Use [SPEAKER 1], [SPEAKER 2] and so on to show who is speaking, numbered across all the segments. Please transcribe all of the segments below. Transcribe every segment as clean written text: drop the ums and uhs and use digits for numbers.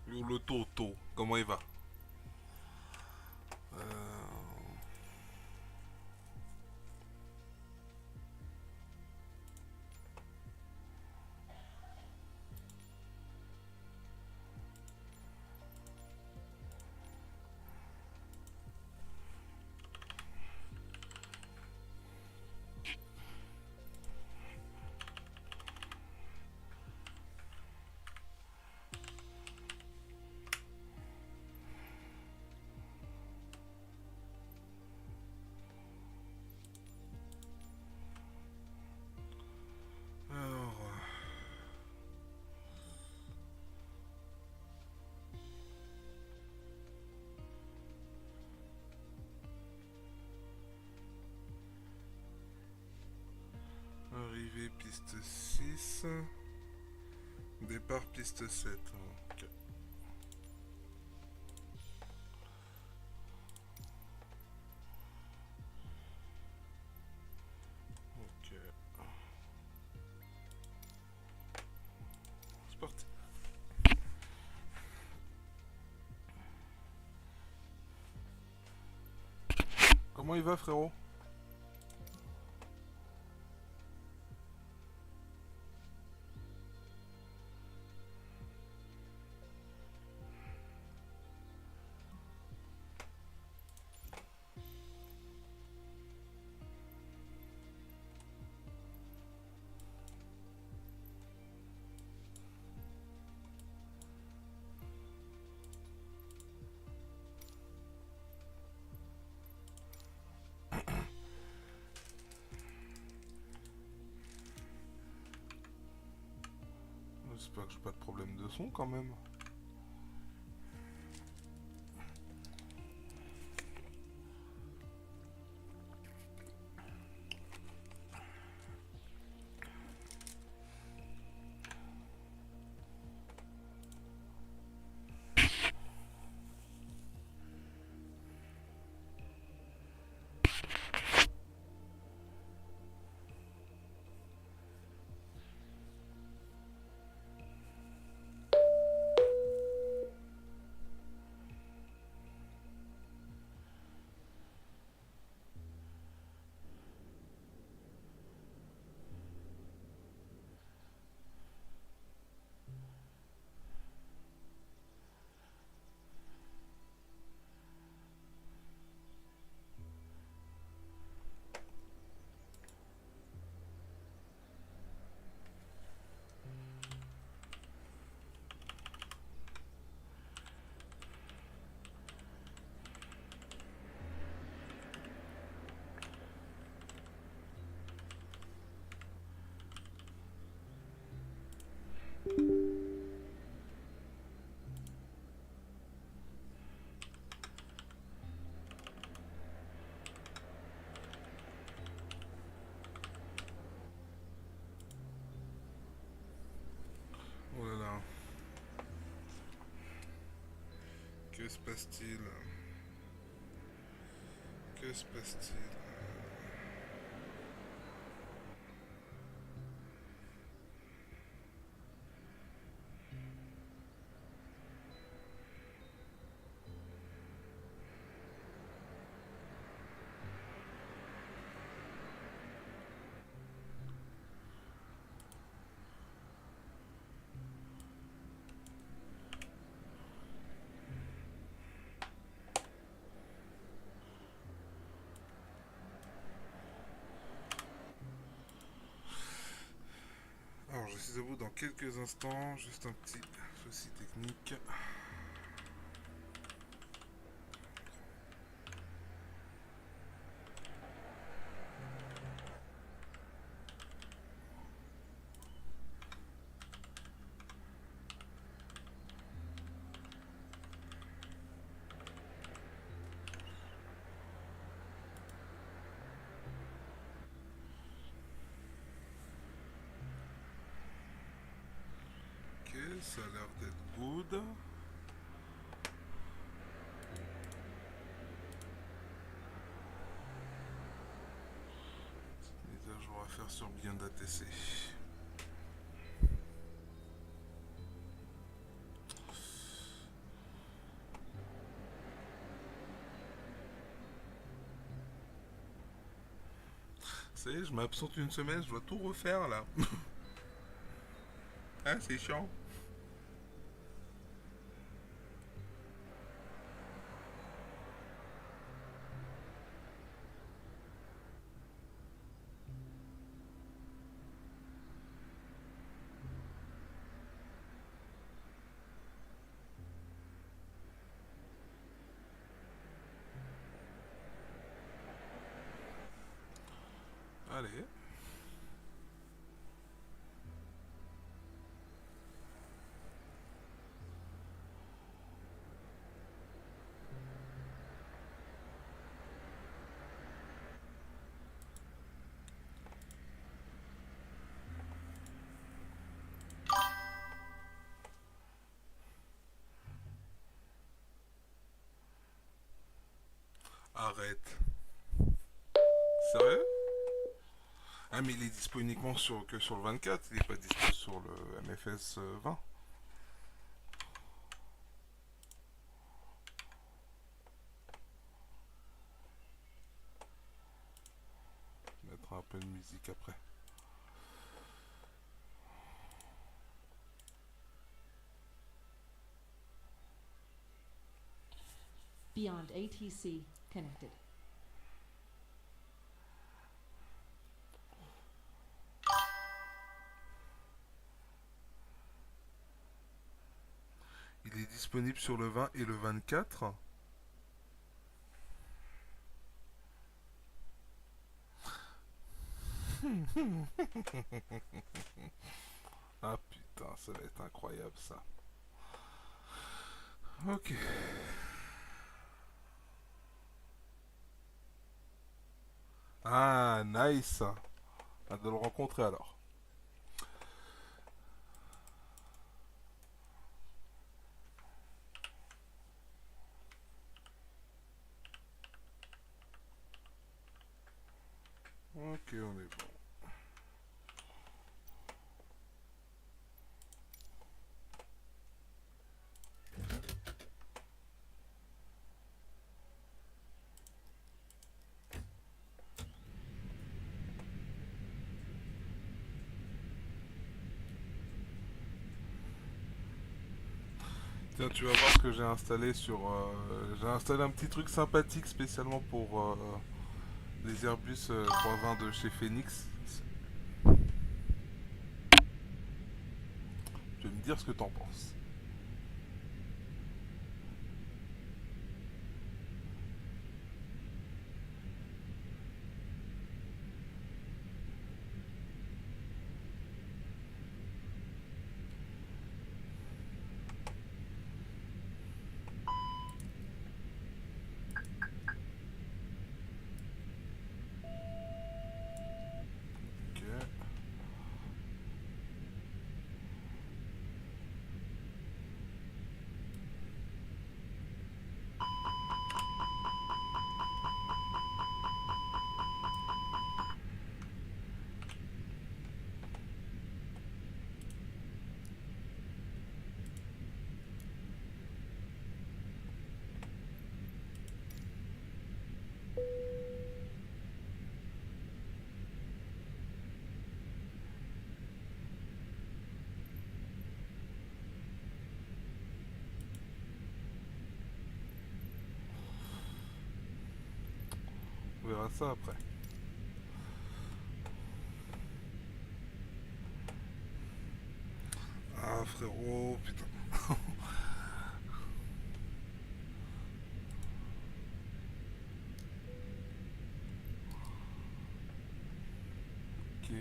[SPEAKER 1] Yo, le Toto, comment il va? Alors, arrivée piste 6. Départ piste 7. Ok. Ok. C'est parti. Comment il va, frérot? J'espère que j'ai pas de problème de son quand même. Oh là là. Que se passe-t-il? Que se passe-t-il? Alors, je suis à vous dans quelques instants. Juste un petit souci technique. Ok, ça a l'air d'être good. Mise à jour à faire sur bien d'ATC. Ça y est, je m'absente une semaine, je dois tout refaire là. Hein, c'est chiant. Allez. Arrête. Sérieux? Ah mais il est dispo uniquement que sur le 24, il est pas dispo sur le MFS 20. Mettre un peu de musique après.
[SPEAKER 2] Beyond ATC connected.
[SPEAKER 1] Il est disponible sur le 20 et le 24. Ah putain, ça va être incroyable ça. Ok. Ah, nice. Hâte de le rencontrer alors. Ok, on est bon. Tiens, tu vas voir ce que j'ai installé sur... j'ai installé un petit truc sympathique spécialement pour les Airbus 320 de chez Phoenix. Tu vas me dire ce que t'en penses. Ok. On verra ça après. Ah frérot, putain. Ok.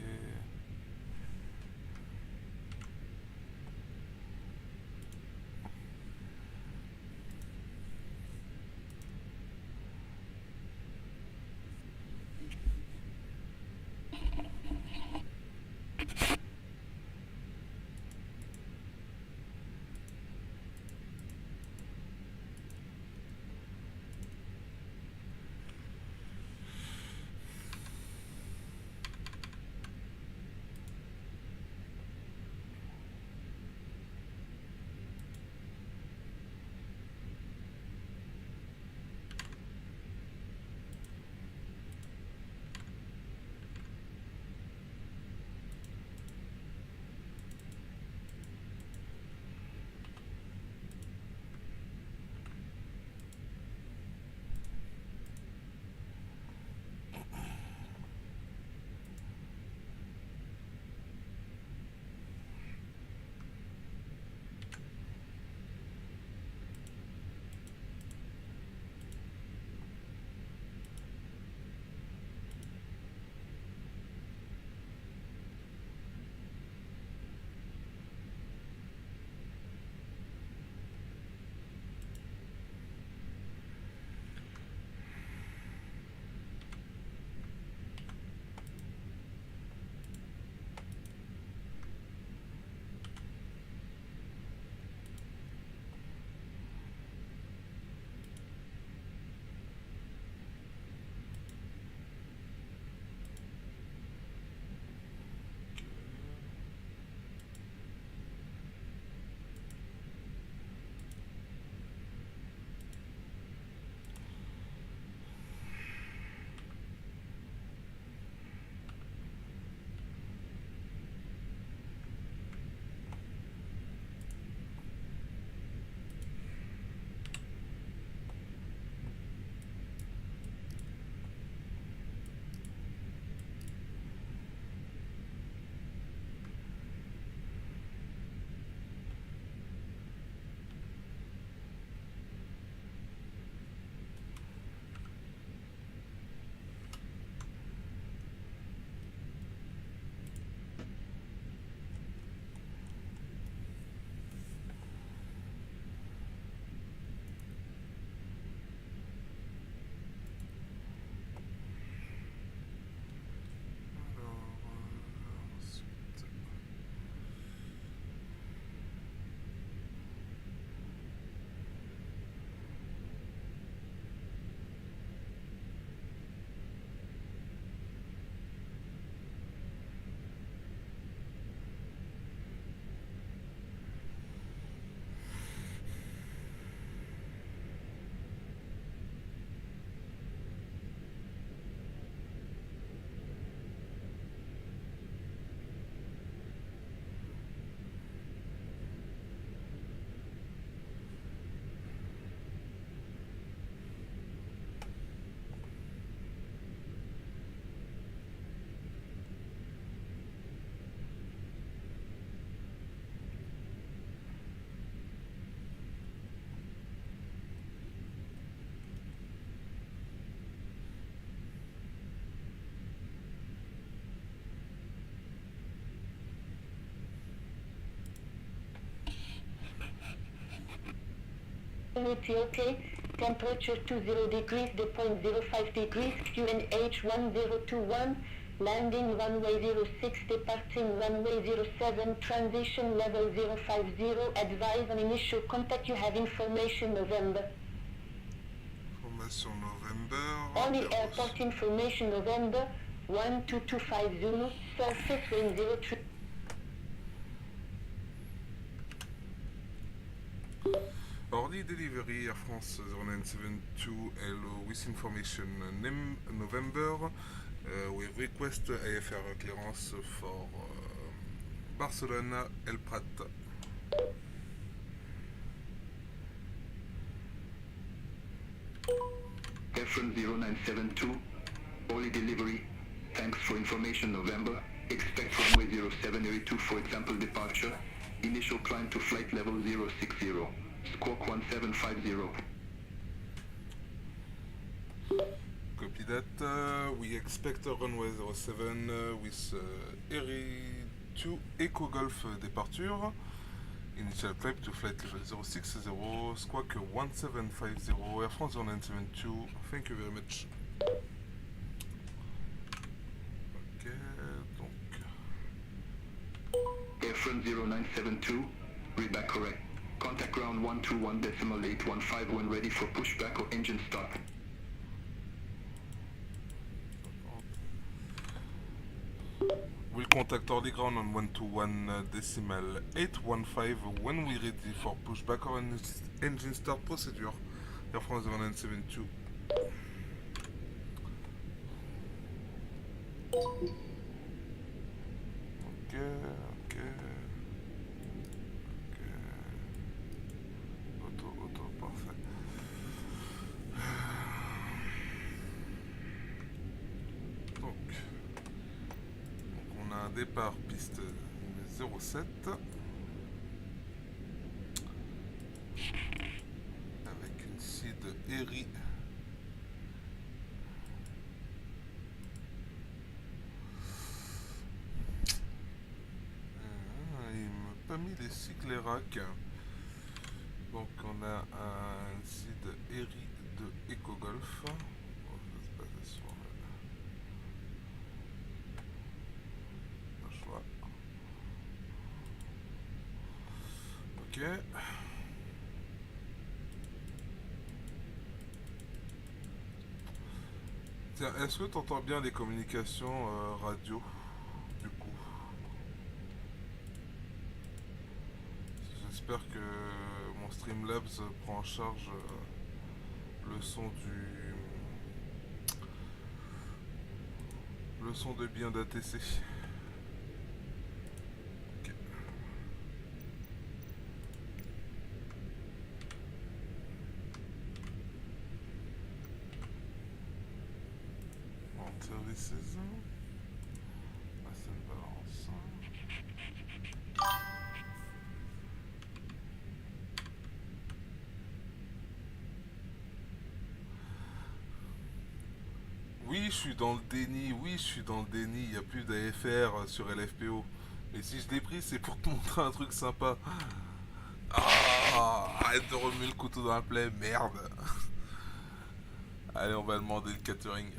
[SPEAKER 3] Humidity okay. Temperature 20 degrees, the point 05 degrees, QNH 1021. Landing runway 06, departing runway 07, transition level 050. Advise on initial contact, you have information November.
[SPEAKER 1] Information November.
[SPEAKER 3] Only airport information November 12250 Zulu, surface wind 03.
[SPEAKER 1] Orly delivery Air France 0972 hello with information name November. We request AFR clearance for Barcelona El Prat.
[SPEAKER 4] Air France 0972 Orly delivery. Thanks for information November. Expect runway 0782 for example departure. Initial climb to flight level 060. Squawk 1750.
[SPEAKER 1] Copy that. We expect a runway 07 with Airy 2 Echo Golf departure. Initial climb to flight level 060. Squawk 1750. Air France 0972. Thank you very much. Ok, donc.
[SPEAKER 4] Air France 0972. Read back correct. Contact ground 121.815 when ready for pushback or engine start.
[SPEAKER 1] We'll contact Orly ground on 121.815 when we're ready for pushback or engine start procedure. Air France 0972. Ok. Auto, parfait. Donc on a un départ piste 07 avec une seed Airy. Il m'a pas mis les cycles rack. Donc on a un seed Airy de Eco Golf. On va se baser sur le choix. Ok. Tiens, est-ce que tu entends bien les communications radio du coup? J'espère que mon Streamlabs prend en charge le son de bien d'ATC. Ok. En services, ça me balance. Oui, je suis dans le déni, il n'y a plus d'AFR sur LFPO. Mais si je l'ai pris, c'est pour te montrer un truc sympa. Ah, arrête de remuer le couteau dans la plaie, merde. Allez, on va demander le catering.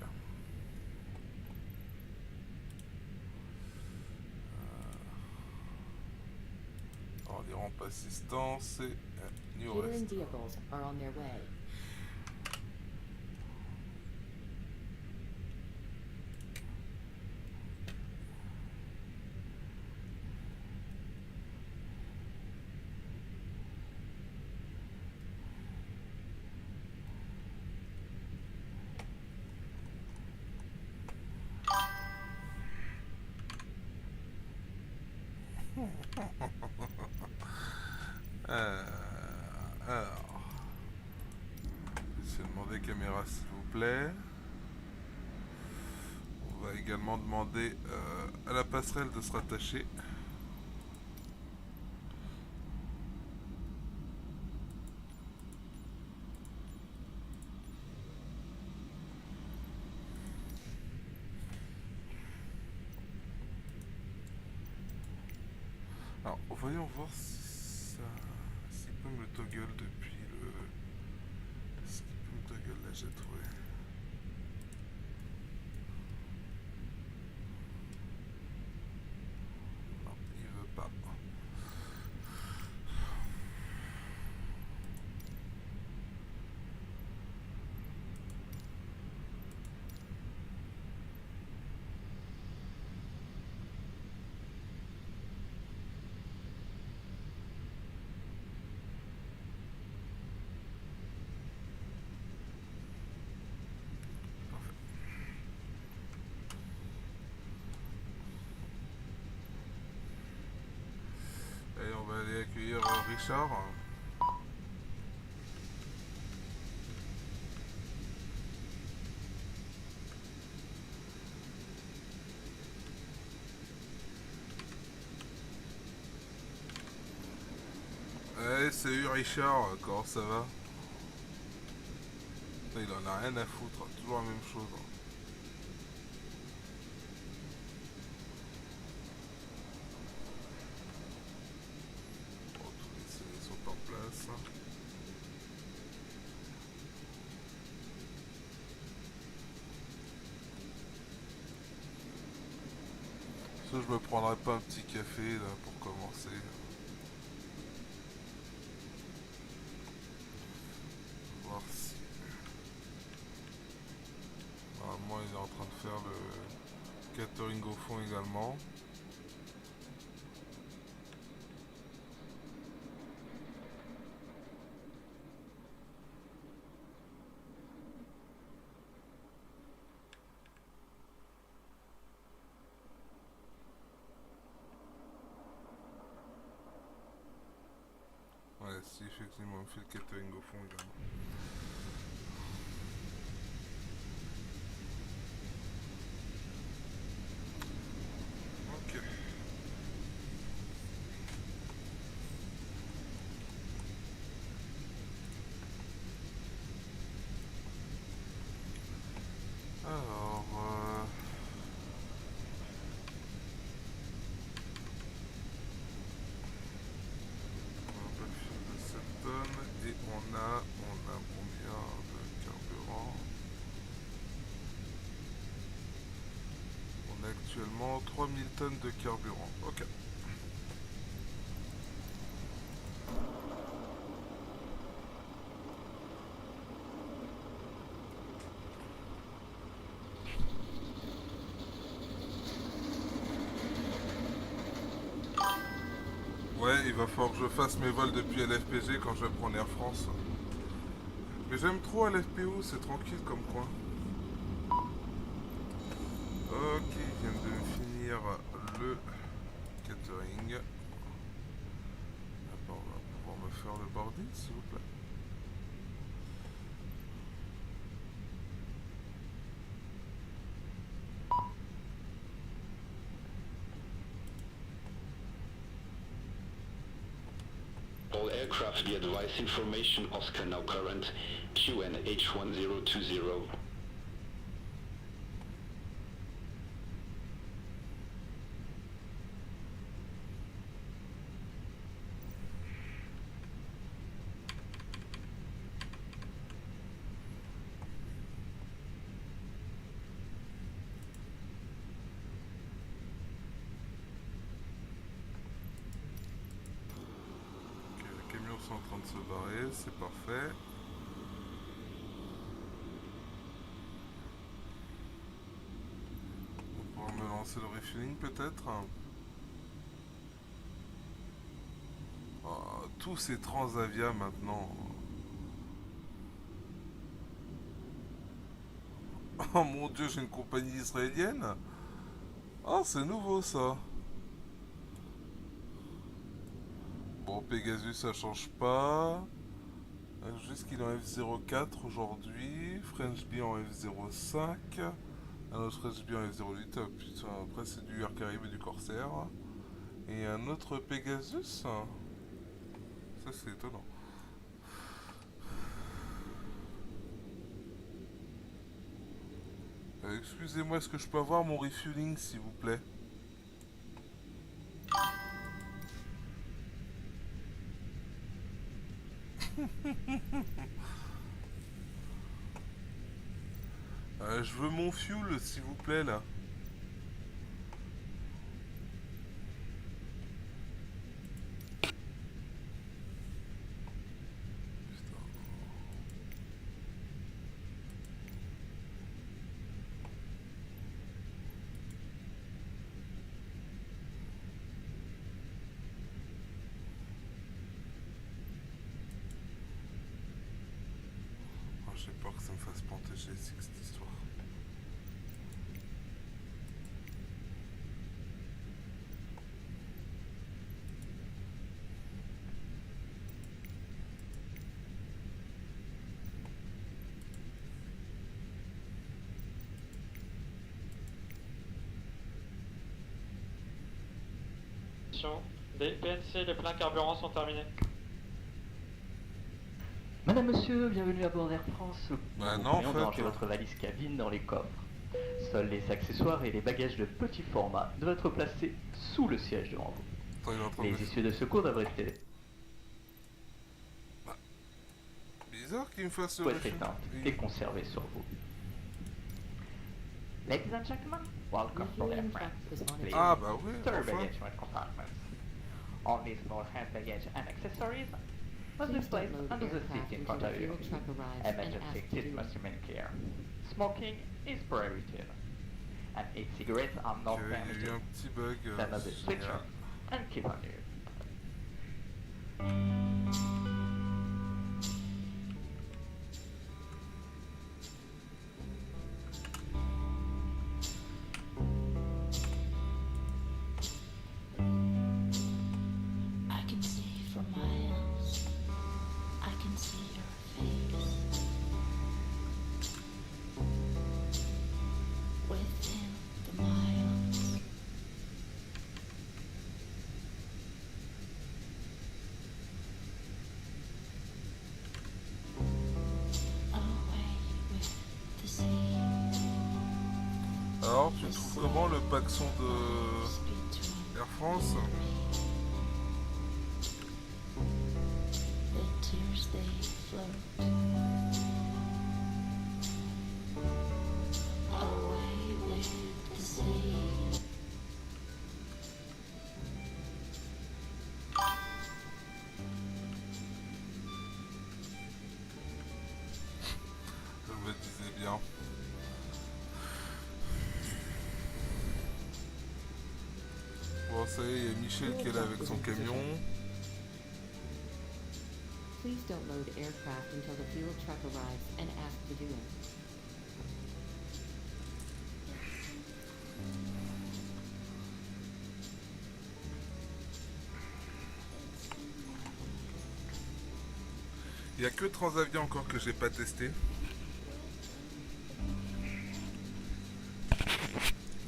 [SPEAKER 1] Alors, les rampes assistance et New
[SPEAKER 2] Catering
[SPEAKER 1] Rest.
[SPEAKER 2] vehicles are on their way.
[SPEAKER 1] Alors, je vais demander caméra s'il vous plaît. On va également demander à la passerelle de se rattacher. Alors, voyons voir si ça, s'il peut me le toggle depuis le là j'ai trouvé. Non, il veut pas. Allez, on va aller accueillir Richard. Allez, salut Richard, comment ça va? Putain, il en a rien à foutre, toujours la même chose. Bon, tous les CV sont en place. Ça, je me prendrais pas un petit café là pour commencer. Voir si. Normalement, il est en train de faire le catering au fond également. Ouais, si effectivement on fait le catering au fond également. Ok. Alors, on a pas fait de 7 tonnes et on a combien de carburant? On a actuellement 3000 tonnes de carburant. Ok. Ouais, il va falloir que je fasse mes vols depuis LFPG quand je vais prendre Air France. Mais j'aime trop LFPO, c'est tranquille comme coin. Ok, il vient de finir le catering. Attends, on va pouvoir me faire le boarding s'il vous plaît.
[SPEAKER 4] All aircraft be advised information Oscar now current QNH1020.
[SPEAKER 1] Ok, les camions sont en train de se barrer, c'est parfait. On va me lancer le refueling peut-être. Oh, tous ces Transavia maintenant. Oh mon dieu, j'ai une compagnie israélienne. Oh, c'est nouveau ça. Bon, Pegasus ça change pas. Juste qu'il est en F04 aujourd'hui. French Bee en F05. Un autre French Bee en F08. Ah, putain, après c'est du Air Caraïbes et du Corsair. Et un autre Pegasus. Ça c'est étonnant. Excusez-moi, est-ce que je peux avoir mon refueling s'il vous plaît? Je veux mon fuel, s'il vous plaît, là. J'ai peur que ça me fasse protéger cette histoire.
[SPEAKER 5] Des PNC, les pleins carburants sont terminés.
[SPEAKER 6] Madame, monsieur, bienvenue à bord d'Air France.
[SPEAKER 1] Bah
[SPEAKER 6] Nous
[SPEAKER 1] non,
[SPEAKER 6] vous
[SPEAKER 1] en
[SPEAKER 6] prions de
[SPEAKER 1] fait.
[SPEAKER 6] ranger votre valise cabine dans les coffres. Seuls les accessoires et les bagages de petit format doivent être placés sous le siège devant vous.
[SPEAKER 1] Attends, il est en train de
[SPEAKER 6] Les
[SPEAKER 1] me-
[SPEAKER 6] issues de secours doivent rester
[SPEAKER 1] Bizarre qu'il me fasse le
[SPEAKER 6] doivent être
[SPEAKER 1] refus.
[SPEAKER 6] éteintes et conservées sur vous. Ladies and gentlemen, welcome from Air
[SPEAKER 2] Refueling
[SPEAKER 6] France.
[SPEAKER 2] truck is on its
[SPEAKER 6] Please,
[SPEAKER 1] Ah
[SPEAKER 2] way.
[SPEAKER 1] bah oui,
[SPEAKER 6] third
[SPEAKER 1] enfin.
[SPEAKER 6] baggage and compartments. Only small hand baggage and accessories must be
[SPEAKER 2] Please
[SPEAKER 6] placed
[SPEAKER 2] don't load
[SPEAKER 6] under the
[SPEAKER 2] aircraft
[SPEAKER 6] seat in
[SPEAKER 2] until
[SPEAKER 6] front
[SPEAKER 2] the
[SPEAKER 6] of you.
[SPEAKER 2] fuel truck arrives and
[SPEAKER 6] Emergency
[SPEAKER 2] asks to
[SPEAKER 6] exit
[SPEAKER 2] do
[SPEAKER 6] must
[SPEAKER 2] it.
[SPEAKER 6] remain clear. Smoking is prohibited. And 8 cigarettes are not
[SPEAKER 1] Il y a eu
[SPEAKER 6] permitted.
[SPEAKER 1] un petit bug.
[SPEAKER 6] Turn off the switch
[SPEAKER 1] génial.
[SPEAKER 6] and keep on you.
[SPEAKER 7] I can see for miles. I can see your face. Within the miles. Away with the sea.
[SPEAKER 1] Alors, tu trouves comment le paxon de
[SPEAKER 7] Between
[SPEAKER 1] Air France?
[SPEAKER 7] the tears they float. Away with the sea.
[SPEAKER 1] Je me disais bien. Bon, ça y est, il y a Michel qui est là avec son camion.
[SPEAKER 2] Please don't load aircraft until the fuel truck arrives and asks to do it.
[SPEAKER 1] Il n'y a que Transavia encore que j'ai pas testé.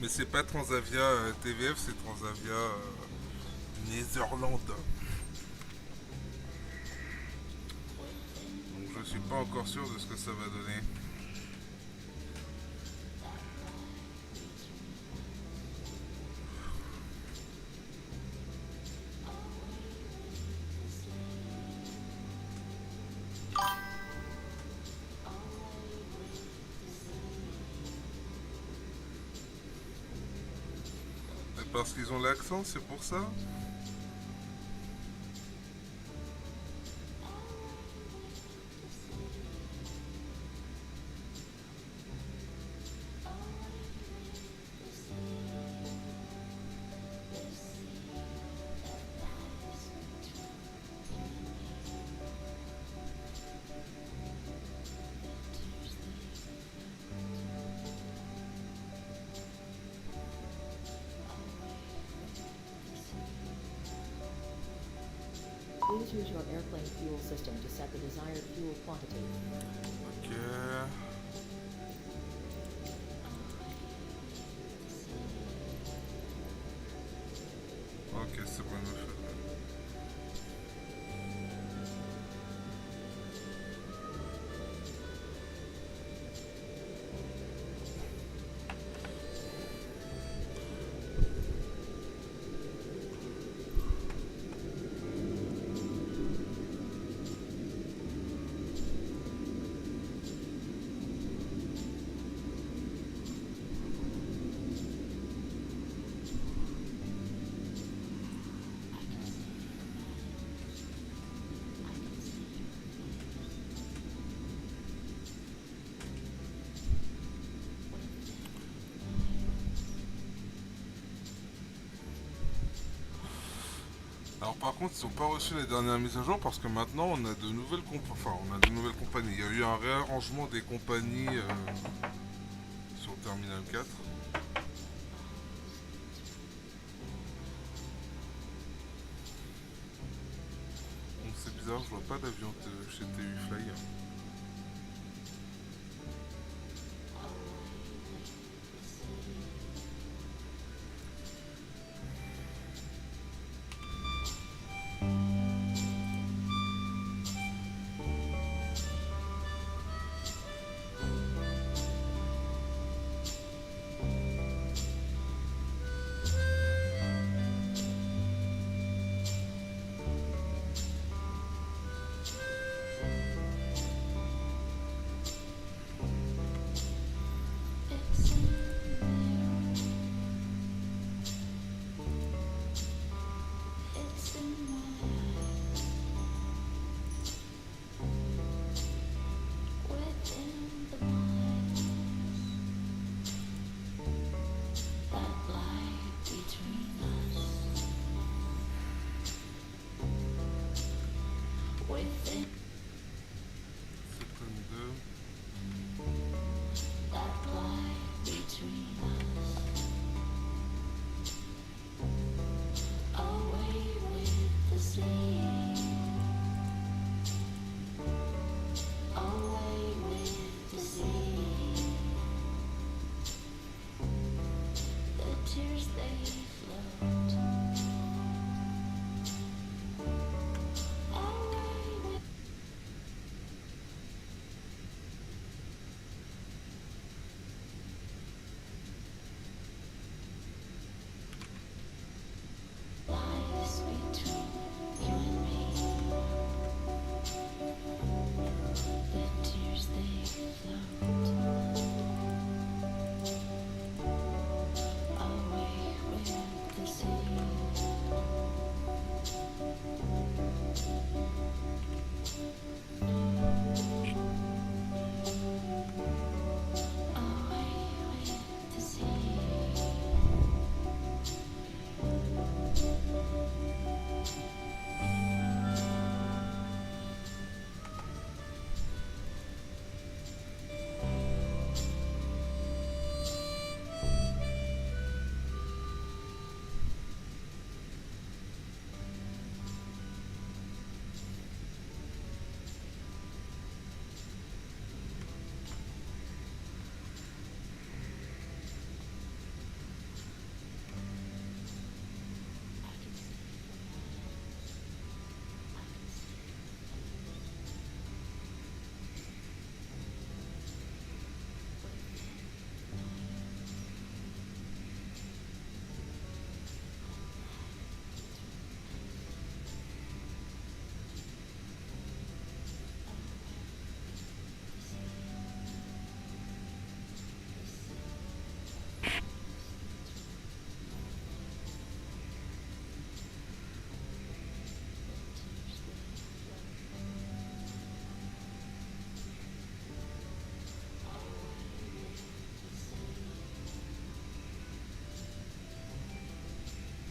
[SPEAKER 1] Mais c'est pas Transavia TVF, c'est Transavia Netherlands. Donc je suis pas encore sûr de ce que ça va donner. Mais parce qu'ils ont l'accent, c'est pour ça?
[SPEAKER 2] Please use your airplane fuel system to set the desired fuel quantity.
[SPEAKER 1] Ok. Ok, c'est bon, il me fait. Alors par contre, ils n'ont pas reçu les dernières mises à jour parce que maintenant on a de nouvelles compagnies. Il y a eu un réarrangement des compagnies sur Terminal 4. Donc c'est bizarre, je vois pas d'avion chez TU Fly.
[SPEAKER 7] It's in there. It's in my eyes. Within the minds that lie between us. Within
[SPEAKER 1] 72.
[SPEAKER 7] that lie between us. Away with the sea. Away with the sea. The tears they float. Away with lies between you and me. The tears they float. Away with the sea. Away with the sea.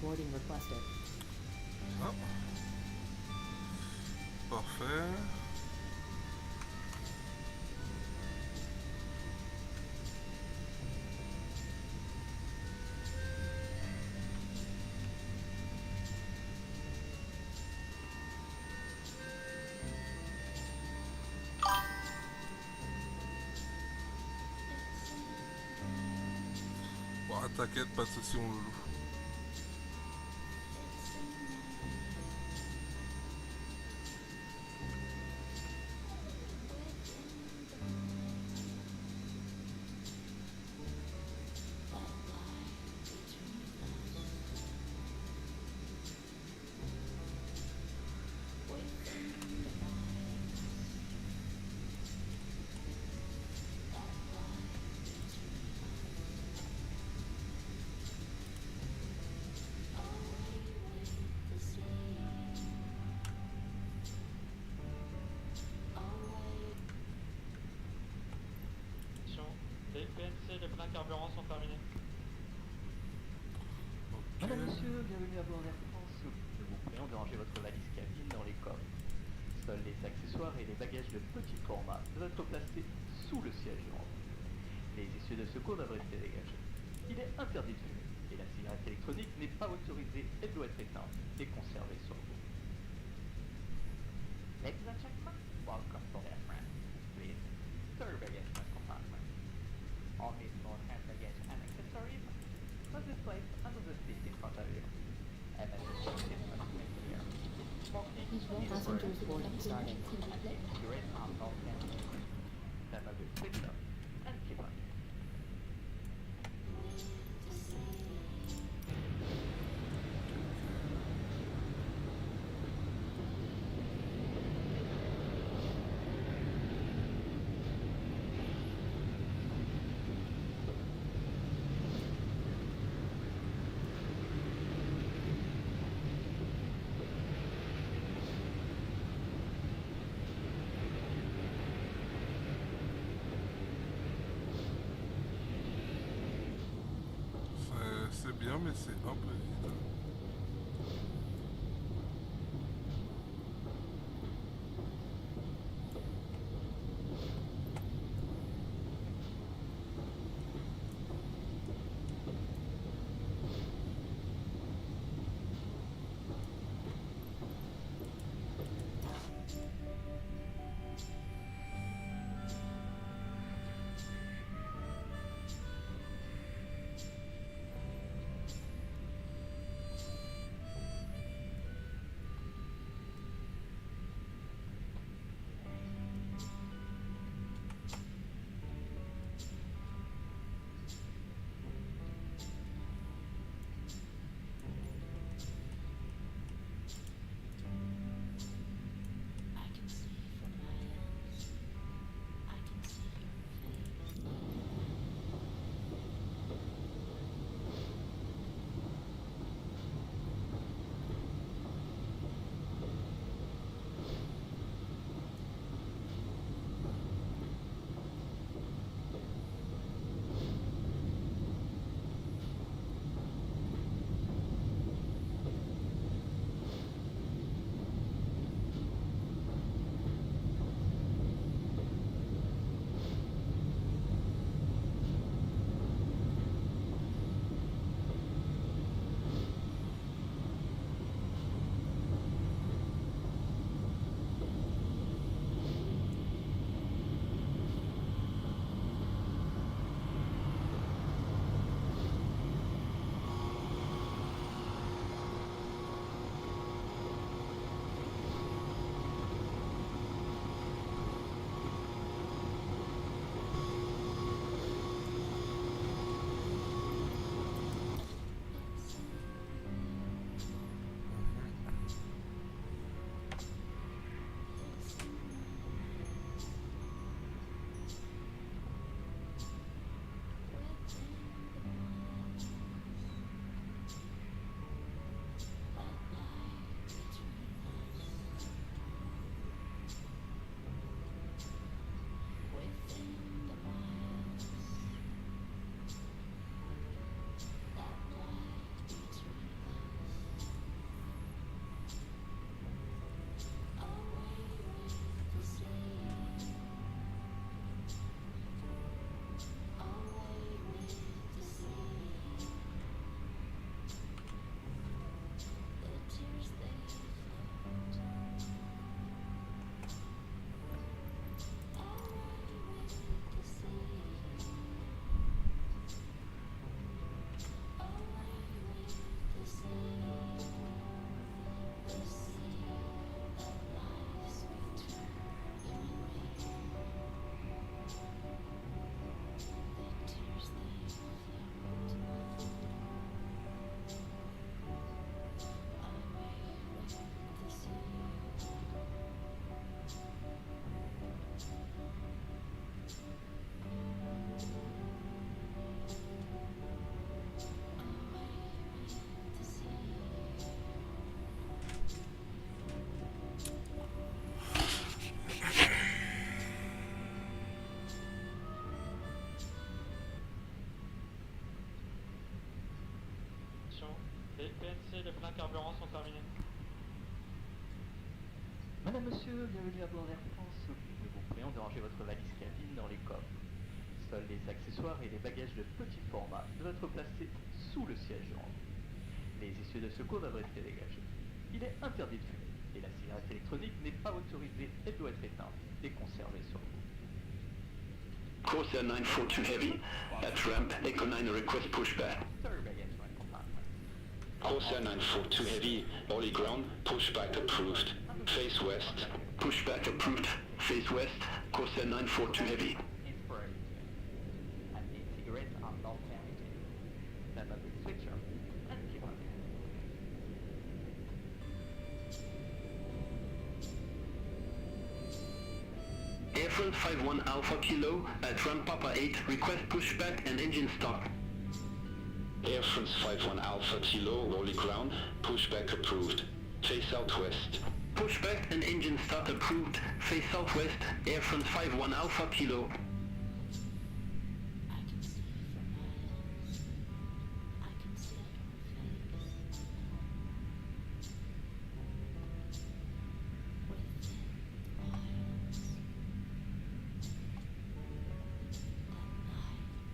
[SPEAKER 2] Boarding requested.
[SPEAKER 1] Ah. Parfait. Bon, t'inquiète, pas de soucis, mon loulou.
[SPEAKER 5] Les PNC, les pleins carburants sont terminés.
[SPEAKER 6] Madame, monsieur, bienvenue à bord d'Air France. S'il vous plaît. camion de ranger votre valise cabine dans les coffres. Seuls les accessoires et les bagages de petit format doivent être placés sous le siège devant vous. Les issues de secours doivent rester dégagées. Il est interdit de fumer et la cigarette électronique n'est pas autorisée et doit être éteinte et conservée sur vous. Ladies and gentlemen, welcome to the friend. Please, third baggage compartment. All his small hand baggage and accessories must be placed under the seat in front of you. Emergency must be clear. Smoking is
[SPEAKER 2] Passengers boarding started.
[SPEAKER 6] cigarette are not permitted. That must be switched off and keep on.
[SPEAKER 1] C'est bien, mais c'est un peu vide.
[SPEAKER 7] I can see from my hands. I can see your face.
[SPEAKER 5] Les PNC, les pleins carburants sont terminés.
[SPEAKER 6] Madame, monsieur, bienvenue à bord d'Air France. Nous vous prions de ranger votre valise cabine dans les coffres. Seuls les accessoires et les bagages de petit format doivent être placés sous le siège du rang. Les essieux de secours doivent rester dégagés. Il est interdit de fumer et la cigarette électronique n'est pas autorisée. Elle doit être éteinte et conservée sur vous.
[SPEAKER 4] Corsair 942 Heavy, at ramp, Echo 9 request pushback.
[SPEAKER 6] Sir, baggage are in compartment.
[SPEAKER 4] Corsair 942 Heavy, Ollie ground, pushback approved. Face west. Pushback approved. Face west. Corsair 942 Heavy.
[SPEAKER 6] It's for everything. And the cigarettes are not permitted. Stand up with switcher and keep on.
[SPEAKER 4] Air France 51 Alpha Kilo, at ramp Papa 8, request pushback and engine start. Air France 51 Alpha Kilo, Ollie ground, pushback approved. Face southwest. Pushback and engine start approved. Face southwest. Air France 51 Alpha Kilo.
[SPEAKER 7] I can see from miles. I can see your face. Within miles. That night.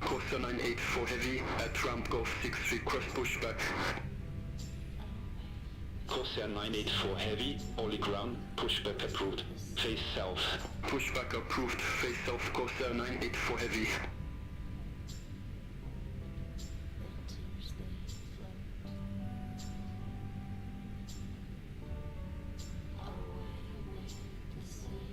[SPEAKER 4] Corsair 984 Heavy, at ramp Golf 6, request pushback. Corsair 984 Heavy, Ollie ground, pushback approved. Face south. Pushback approved. Face south. Corsair 984 Heavy.
[SPEAKER 7] The tears they float. Away with the sea.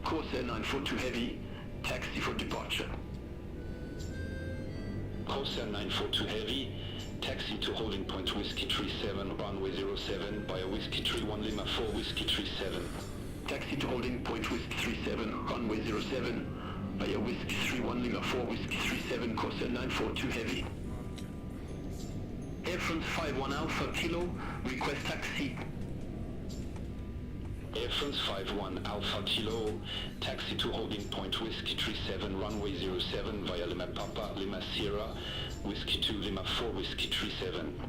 [SPEAKER 4] Corsair 942 Heavy, taxi for departure. Corsair 942 Heavy, taxi to holding point Whiskey 37, runway 07, by a Whiskey 31 Lima 4 Whiskey 37. Taxi to holding point Whiskey 37, runway 07, by a Whiskey 31 Lima 4 Whiskey 37, Corsair 942 Heavy. Air France 51 Alpha Kilo, request taxi. Air France 51 Alpha Kilo, taxi to holding point Whiskey 37, runway 07 via Lima Papa, Lima Sierra, Whiskey 2 Lima 4 Whiskey 37.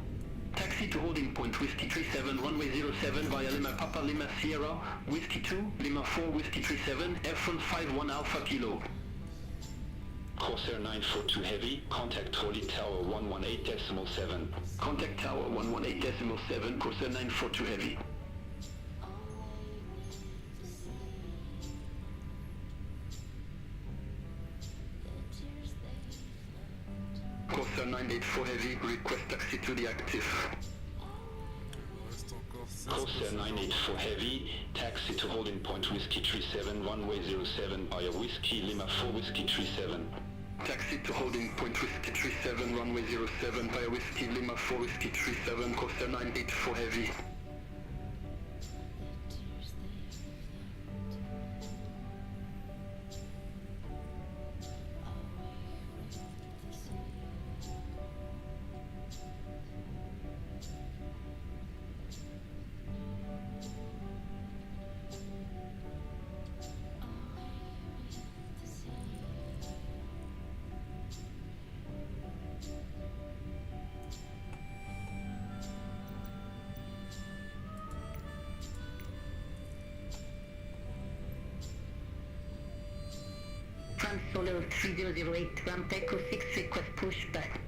[SPEAKER 4] Taxi to holding point Whiskey 37, runway 07 via Lima Papa, Lima Sierra, Whiskey 2 Lima 4 Whiskey 37, Air France 51 Alpha Kilo. Corsair 942 Heavy, contact Holy Tower 118.7. Contact Tower 118.7, Corsair 942 Heavy. Corsair 984 Heavy, request taxi to the active.
[SPEAKER 1] Reste encore 16%.
[SPEAKER 4] Corsair 984 Heavy, taxi to holding point Whiskey 37, runway 07 via Whiskey Lima 4 Whiskey 37. Taxi to holding point Whiskey 37, runway 07 via Whiskey Lima 4 Whiskey 37, Corsair 984 Heavy.
[SPEAKER 3] France Solo 3008, ramp Echo 6, request pushback.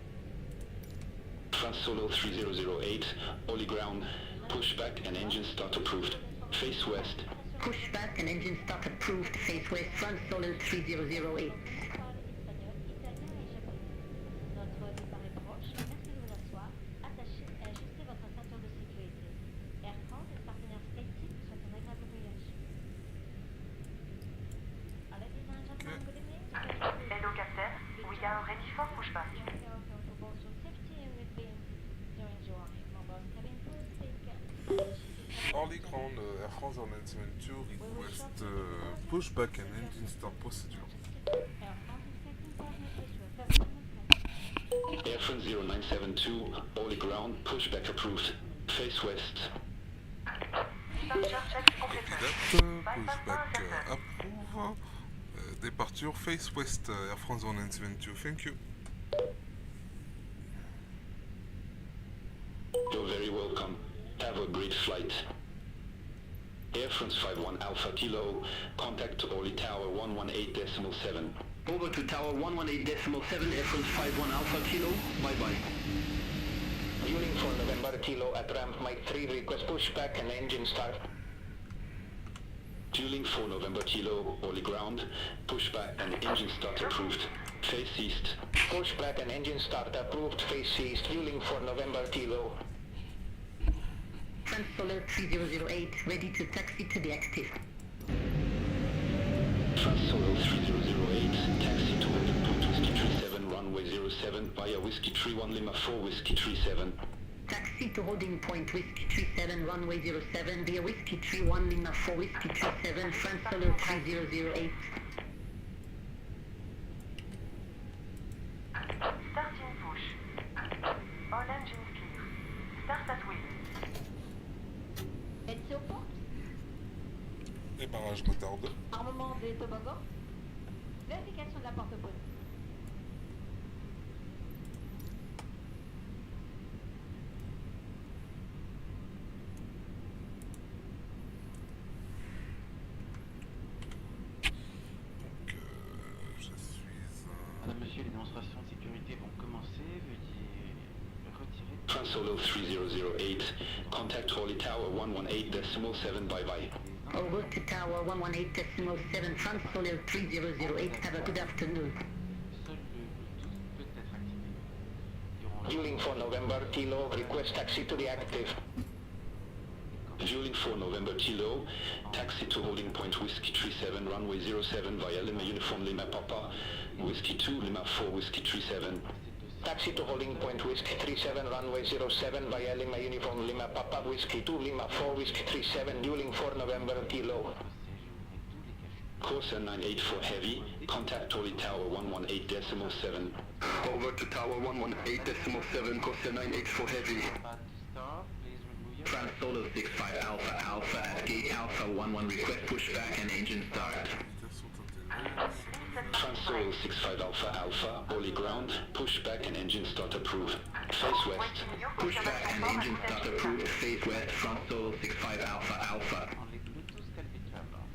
[SPEAKER 4] France Solo 3008, Ollie ground, pushback and engine start approved. Face west.
[SPEAKER 3] Pushback and engine start approved. Face west, France Solo 3008.
[SPEAKER 8] Notre départ est proche. Merci de vous asseoir. Attachez et ajustez votre ceinture de sécurité. Air France et le partenaire Petit souhaitent une agréable voyage. Ladies and gentlemen, good evening.
[SPEAKER 9] Hello Captain, we are ready for pushback.
[SPEAKER 1] Orly Ground, Air France Airline 72 request pushback and engine start procedure.
[SPEAKER 4] Air France 0972, Orly ground, pushback approved. Face west.
[SPEAKER 9] Departure check completed.
[SPEAKER 1] Copy that, pushback approve. Departure face west, Air France 172, thank you.
[SPEAKER 4] You're very welcome. Have a great flight. Air France 51 Alpha Kilo, contact Orly Tower 118.7. Over to Tower 118.7, Air France 51 Alpha Kilo, bye-bye. Fueling for November Kilo at ramp Mike 3, request pushback and engine start. Fueling for November Kilo, Orly ground, pushback and engine start approved. Face east. Pushback and engine start approved, face east, fueling for November Kilo.
[SPEAKER 3] France Solar 3008, ready to taxi to the active.
[SPEAKER 4] France Solar 3008, taxi to holding point Whiskey 37, runway 07, via Whiskey 31 Lima 4, Whiskey 37.
[SPEAKER 3] Taxi to holding point Whiskey 37, runway 07, via Whiskey 31 Lima 4, Whiskey 37, France Solar 3008.
[SPEAKER 9] Start in push. All engines clear. Start at wheel.
[SPEAKER 8] Êtes-vous aux portes?
[SPEAKER 1] Démarrage motard 2.
[SPEAKER 8] Armement des toboggans? Vérification de la porte opposée.
[SPEAKER 1] Donc, je suis
[SPEAKER 6] Madame, monsieur, les démonstrations de sécurité vont commencer. Veuillez retirer.
[SPEAKER 4] France Solo 3008, contact Orly Tower 118.7, bye-bye.
[SPEAKER 3] Over to Tower 118.7, France Solar 3008, have a good afternoon.
[SPEAKER 6] Seul le Bluetooth peut être activé. Durant
[SPEAKER 4] Fueling for November Kilo, request taxi to the active. Fueling for November Kilo, taxi to holding point Whiskey 37, runway 07 via Lima Uniform Lima Papa, Whiskey 2 Lima 4, Whiskey 37. Taxi to holding point Whiskey 37, runway 07 via Lima Uniform Lima Papa, Whiskey 2 Lima 4, Whiskey 37, fueling for November Kilo. Course 984 Heavy, contact Orly Tower 118.7. Over to Tower 118.7, course 984 Heavy.
[SPEAKER 6] pas de start, please remove your
[SPEAKER 4] France Solo 65 Alpha Alpha at gate Alpha 11, request pushback and engine start. France Solo 65 Alpha Alpha, Orly ground, pushback and engine start approved. Face west. Pushback and engine start approved, face west, France Solo 65 Alpha Alpha.
[SPEAKER 6] Only Bluetooth can be turned on.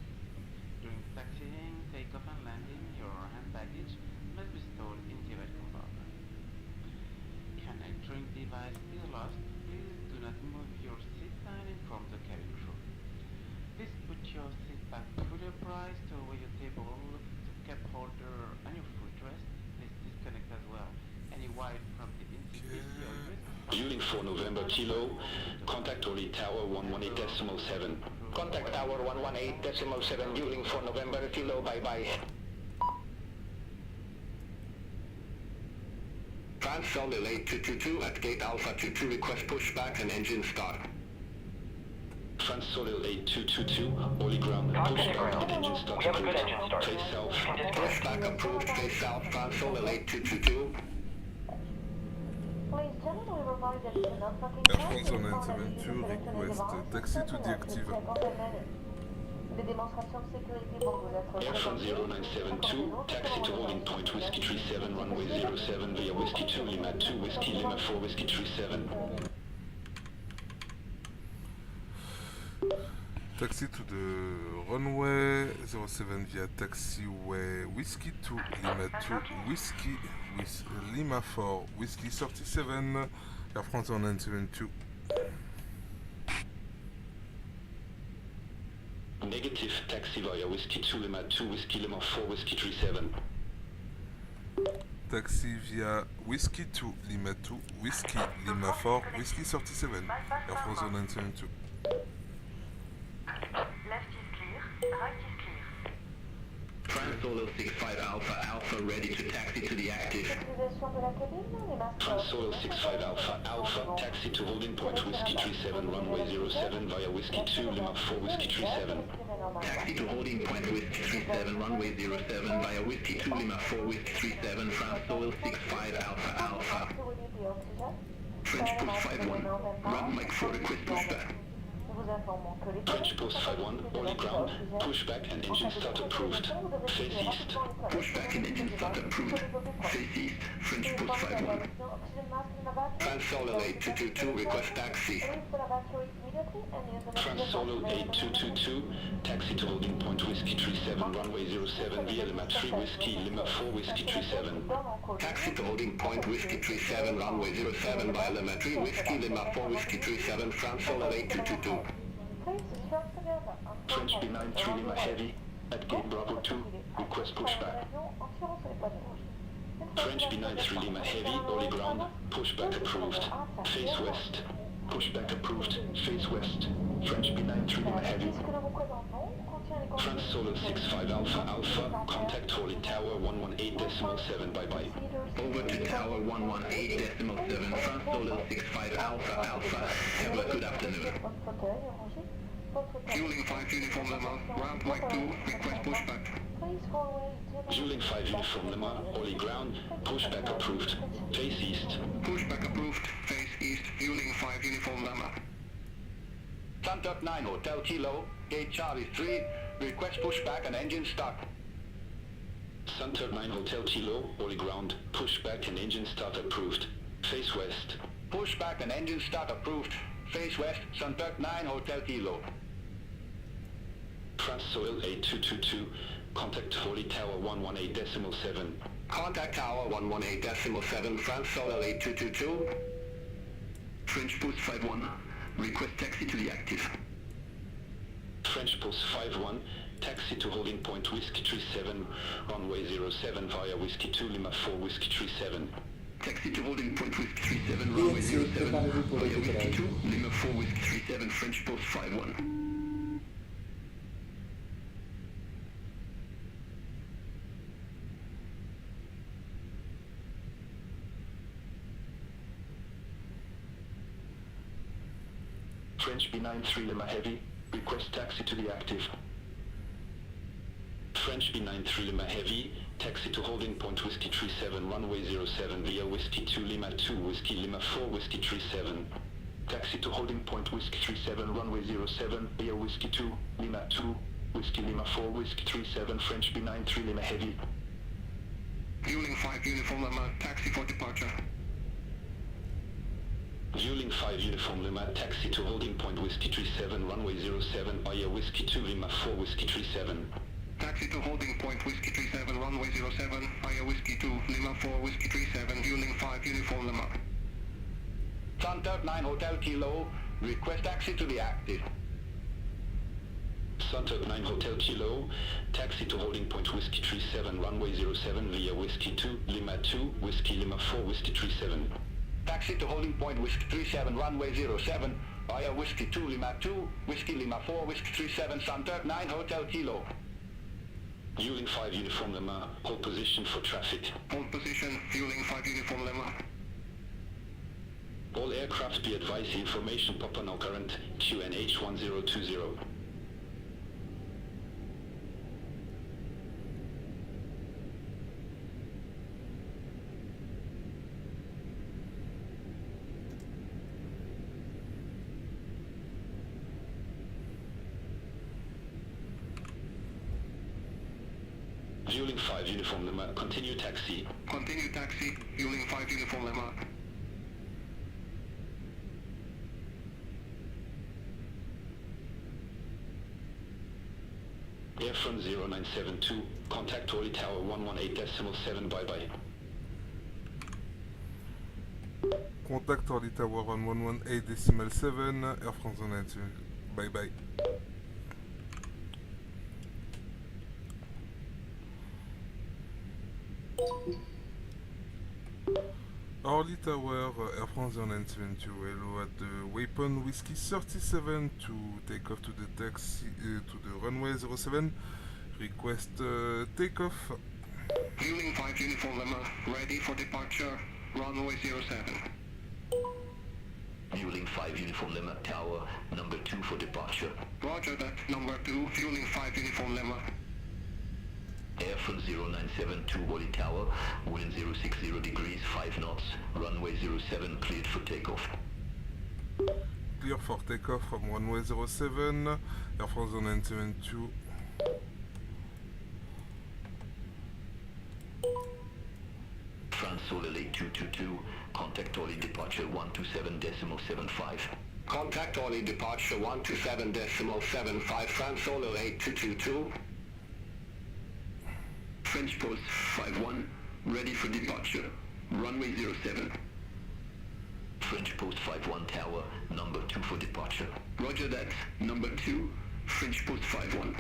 [SPEAKER 6] During taxiing, takeoff and landing, your hand baggage must be stored in the right compartment. If an electronic device is lost, please do not move your seat and inform the cabin crew. Please put your seat back fully upright, stow away your table, the cup holder and your footrest. Please disconnect as well any wire from the interior USB.
[SPEAKER 4] Fueling for November Kilo, contact Orly Tower 118.7. Contact Tower 118.7, fueling for November Kilo, bye-bye. France Solo 8222 at gate Alpha 22, request pushback and engine start. France Solo 8222, Orly ground, pushback and engine start.
[SPEAKER 9] We have a good engine start.
[SPEAKER 4] Face south.
[SPEAKER 9] You can disconnect.
[SPEAKER 4] Pushback approved, face south, France Solo 8222.
[SPEAKER 8] Please gently remind us to not fucking
[SPEAKER 1] Air France 172, request taxi to the active.
[SPEAKER 8] Des démonstrations de sécurité vont vous être
[SPEAKER 4] Air France 0972, taxi to holding point Whiskey 37, runway 07 via Whiskey 2 Lima 2, Whiskey Lima 4, Whiskey 37.
[SPEAKER 1] Taxi to the runway 07 via taxiway Whiskey 2 Lima 2 Whiskey with Lima 4 Whiskey 37 Air France 172.
[SPEAKER 4] Negative, taxi via Whiskey 2 Lima 2, Whiskey Lima 4, Whiskey 37.
[SPEAKER 1] Taxi via Whiskey 2 Lima 2 Whiskey Lima 4 Whiskey 37 Air France 172.
[SPEAKER 9] Left is clear. Right is clear.
[SPEAKER 4] France Solo 65 Alpha Alpha, ready to taxi to the active.
[SPEAKER 8] Utilisation de la cabine, les masques.
[SPEAKER 4] France Solo 65 Alpha Alpha, taxi to holding point Whiskey 37, runway 07 via Whiskey 2 Lima 4, Whiskey 37. Taxi to holding point Whiskey 37, runway 07 via Whiskey 2 Lima 4, Whiskey 37, France Solo 65 Alpha Alpha. French Push 51, run Mike 4, request pushback.
[SPEAKER 9] vous informant que les
[SPEAKER 4] French post 51, all ground, pushback and engine start approved. Face east. Pushback and engine start approved. Face east, French post 51. Trans-Solo 8222, request taxi. Trans-Solo 8222, taxi to holding point Whiskey 37, runway 07 via Lima 3 Whiskey, Lima 4 Whiskey 37. Taxi to holding point Whiskey 37, runway 07 via Lima 3 Whiskey, Lima 4 Whiskey 37, Trans-Solo 8222. French B93 Lima Heavy, at gate Bravo 2, request pushback. French B93 Lima Heavy, early ground, pushback approved. Face west. Pushback approved. Face west. French B93 Lima Heavy. Trans Solo 65 Alpha Alpha, contact Holy Tower 118.7, bye bye. Over to Tower 118.7, Trans Solo 65 Alpha Alpha, have a good afternoon. Fueling 5 Uniform Lima, round Mike 2, request pushback. Fueling 5 Uniform Lima, early ground, pushback approved. Face east. Pushback approved, face east, fueling 5 Uniform Lima. Suntuck 9 Hotel Kilo, gate Charlie 3, request pushback and engine start. Suntuck 9 Hotel Kilo, early ground, pushback and engine start approved. Face west. Pushback and engine start approved. Face west, Suntuck 9 Hotel Kilo. Trans-Soil 8222, contact Holy Tower 118.7. Contact Tower 118.7, Trans-Soil 8222. French Post 51, request taxi to the active. French Post 51, taxi to holding point Whiskey 37, runway 07 via Whiskey 2 Lima 4 Whiskey 37. Taxi to holding point Whiskey 37, runway 07 via Whiskey 2 Lima 4 Whiskey 37, French Post 51. French B93 Lima Heavy, request taxi to the active. French B93 Lima Heavy, taxi to holding point Whiskey 37, runway 07 via Whiskey 2 Lima 2 Whiskey Lima 4 Whiskey 37. Taxi to holding point Whiskey 37, runway 07 via Whiskey 2 Lima 2 Whiskey Lima 4 Whiskey 37, French B93 Lima Heavy. Fueling 5 Uniform Lima, taxi for departure. Fueling 5 Uniform Lima, taxi to holding point Whiskey 37, runway 07 via Whiskey 2 Lima 4 Whiskey 37. Taxi to holding point Whiskey 37, runway 07 via Whiskey 2 Lima 4 Whiskey 37, fueling 5 Uniform Lima. Suntuck 9 Hotel Kilo, request taxi to the active. Suntuck 9 Hotel Kilo, taxi to holding point Whiskey 37, runway 07 via Whiskey 2 Lima 2 Whiskey Lima 4 Whiskey 37. Taxi to holding point Whiskey 37, runway 07 via Whiskey 2 Lima 2 Whiskey Lima 4 Whiskey 37, Suntuck 9 Hotel Kilo. Fueling 5 Uniform Lima, hold position for traffic. Hold position, fueling 5 Uniform Lima. All aircraft be advised the information Papa now current QNH 1020. Fueling 5 Uniform Lima, continue taxi. Continue taxi, fueling 5 Uniform Lima. Airfront 0972, contact Holy Tower 118.7, bye bye.
[SPEAKER 1] Contact Holy Tower 118.7, Air France 09, bye bye. Holy Tower, Air France 972, hello at the Weapon Whiskey 37 to take off to the taxi, to the runway 07, request takeoff.
[SPEAKER 4] Fueling 5 Uniform Lima, ready for departure, runway 07. Fueling 5 Uniform Lima, Tower number 2 for departure. Roger that, number 2, fueling 5 Uniform Lima. Airfront 0972, Wally Tower, wind 060 degrees, 5 knots, runway 07 cleared for takeoff.
[SPEAKER 1] clear for takeoff from runway 07, Air France 972.
[SPEAKER 4] France Solar Lake 222, contact Orly departure 127.75.
[SPEAKER 10] Contact Orly departure 127.75, France Solar Lake 222.
[SPEAKER 4] French Post 51, ready for departure, runway 07. French Post 51 Tower, number 2 for departure. Roger that, number 2, French Post 51.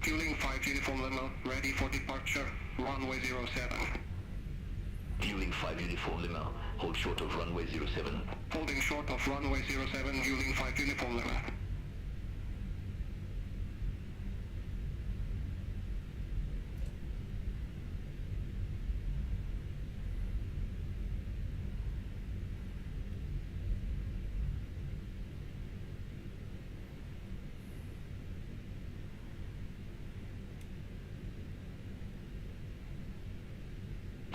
[SPEAKER 10] Fueling 5 Uniform Lima, ready for departure, runway 07.
[SPEAKER 4] Fueling 5 Uniform Lima, hold short of runway 07.
[SPEAKER 10] Holding short of runway 07, fueling 5 Uniform Lima.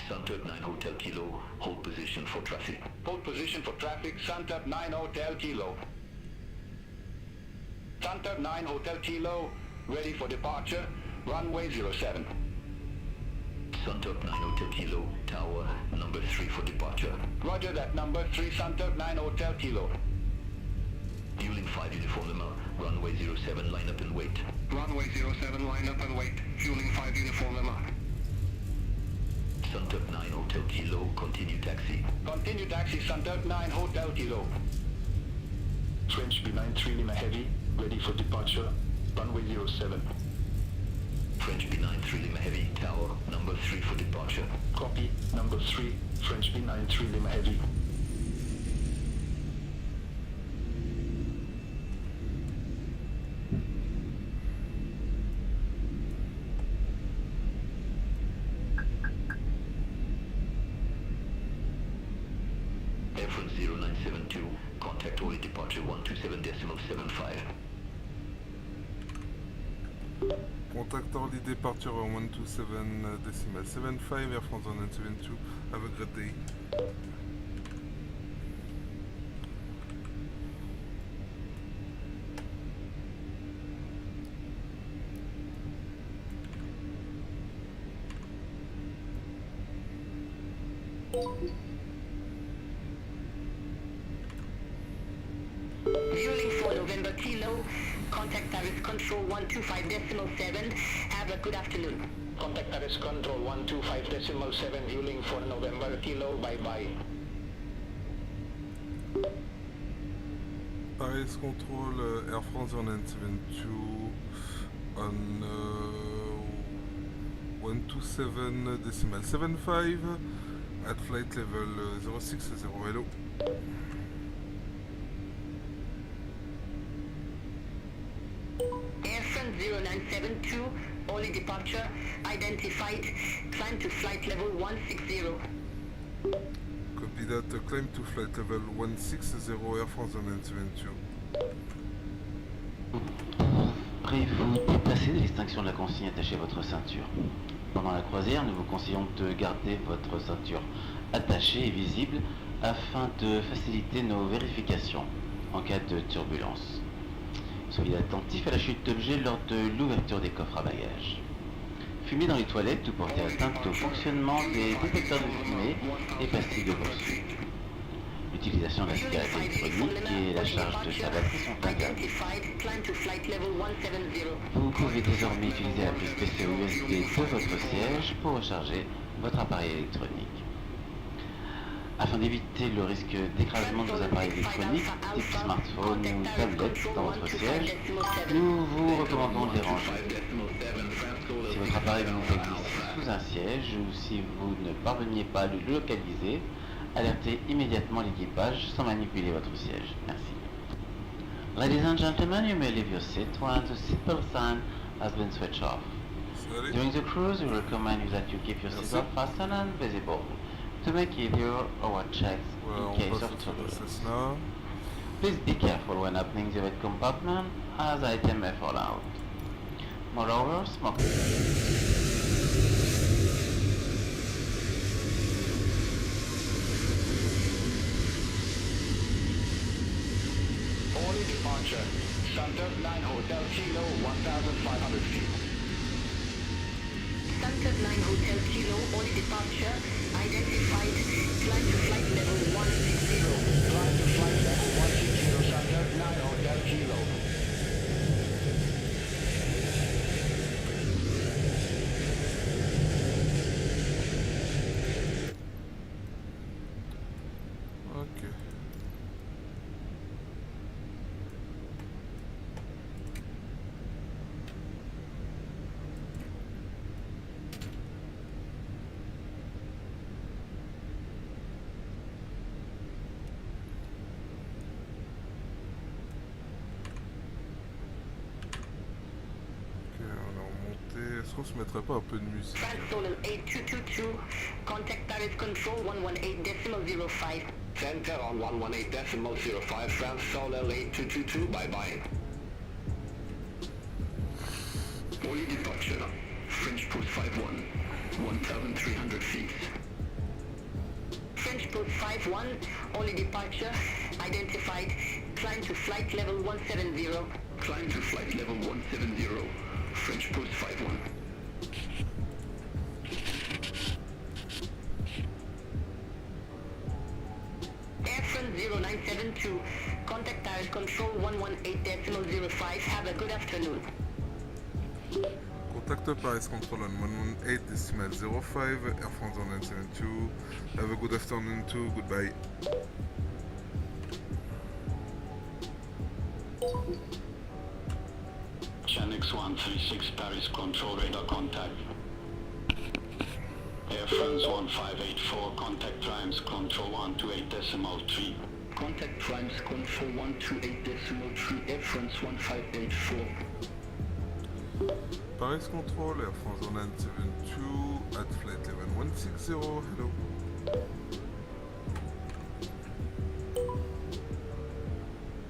[SPEAKER 4] Suntop 9 Hotel Kilo, hold position for traffic.
[SPEAKER 10] Hold position for traffic, Suntop 9 Hotel Kilo. Suntop 9 Hotel Kilo, ready for departure, runway 07.
[SPEAKER 4] Suntop 9 Hotel Kilo, Tower, number 3 for departure.
[SPEAKER 10] Roger that, number 3, Suntop 9 Hotel Kilo.
[SPEAKER 4] Fueling 5 Uniform Lima, runway 07, line up and wait.
[SPEAKER 10] Runway 07, line up and wait, fueling 5 Uniform Lima.
[SPEAKER 4] Suntop 9 Hotel Kilo, continue taxi.
[SPEAKER 10] Continue taxi, Suntop 9 Hotel Kilo.
[SPEAKER 4] French B93 Lima Heavy, ready for departure, runway 07. French B93 Lima Heavy, Tower, number 3 for departure. Copy, number 3, French B93 Lima Heavy. Air France 0972, contact Orly departure 127.75.
[SPEAKER 1] Contact Orly departure 127.75, Air France 972. Have a great day.
[SPEAKER 3] Fueling for November Kilo, contact Paris Control 125.7, have a good afternoon.
[SPEAKER 10] Contact Paris Control 125.7, fueling for November Kilo, bye-bye.
[SPEAKER 1] Paris Control, Air France 972 on 127.75 at flight level 060, hello.
[SPEAKER 3] Air France 0972, Orly departure, identified, climb to flight level 160.
[SPEAKER 1] Copy that, climb to flight level 160, Air France 972.
[SPEAKER 11] Vous déplacer de l'extinction de la consigne attachée à votre ceinture. Pendant la croisière, nous vous conseillons de garder votre ceinture attachée et visible afin de faciliter nos vérifications en cas de turbulence. Soyez attentifs à la chute d'objets lors de l'ouverture des coffres à bagages. Fumer dans les toilettes ou porter atteinte au fonctionnement des détecteurs de fumée et pastilles de poursuite. L'utilisation de la cigarette électronique et la charge de sa batterie sont interdites. Vous pouvez désormais utiliser la puce PC USB de votre siège pour recharger votre appareil électronique. Afin d'éviter le risque d'écrasement de vos appareils électroniques, type smartphone ou tablette dans votre siège, nous vous recommandons de les ranger. Si votre appareil vous glisse sous un siège ou si vous ne parveniez pas à le localiser, alertez immédiatement l'équipage sans manipuler votre siège. Merci. Ladies and gentlemen, you may leave your seat once the seatbelt sign has been switched off. During the cruise, we recommend you that you keep your seatbelt fastened and visible to make easier our checks in case of turbulence. Please be careful when opening the red compartment, as items may fall out. Moreover, smoking.
[SPEAKER 10] departure. Center 9 Hotel Kilo, 1,500 feet.
[SPEAKER 3] Center 9 Hotel Kilo, only departure, identified, climb to flight level 160.
[SPEAKER 10] Climb to flight level 160, Center 9 Hotel Kilo.
[SPEAKER 1] Ok. Est-ce qu'on se mettrait pas un peu de musique?
[SPEAKER 3] France Solar 8222, contact Paris Control 118.05.
[SPEAKER 10] Center on 118.05, France Solar 8222, bye-bye.
[SPEAKER 4] Only departure. French Post 51, 1,300 feet.
[SPEAKER 3] French Post 51, only departure, identified, climb to flight level 170.
[SPEAKER 4] Climb to flight level 170, French Post 51.
[SPEAKER 3] Air France 0972, contact Paris Control 118.05, have a good afternoon.
[SPEAKER 1] Contact Paris Control on 118.05, Air France 0972. Have a good afternoon too, goodbye.
[SPEAKER 10] Chaîne 136 Paris Control radar contact. Air France 1584, contact Primes Control 128.3.
[SPEAKER 4] Contact Primes Control 128.3, Air France 1584.
[SPEAKER 1] Paris Control, Air France 0972, at flight level 160, hello.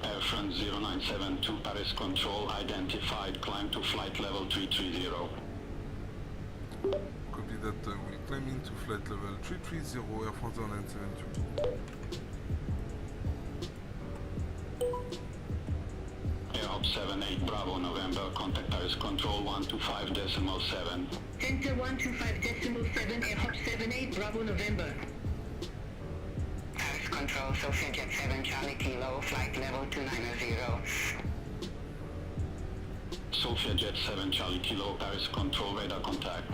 [SPEAKER 10] Air France 0972, Paris Control, identified, climb to flight level 330.
[SPEAKER 1] Copy that, we'll climb into flight level 330, Air France 0972.
[SPEAKER 10] Air Hop 78 Bravo November, contact Paris Control 125.7.
[SPEAKER 3] Center 125.7, Air Hop 78, Bravo November.
[SPEAKER 10] Paris Control, Sophia Jet 7 Charlie Kilo, flight level 290. Sophia Jet 7 Charlie Kilo, Paris Control, radar contact.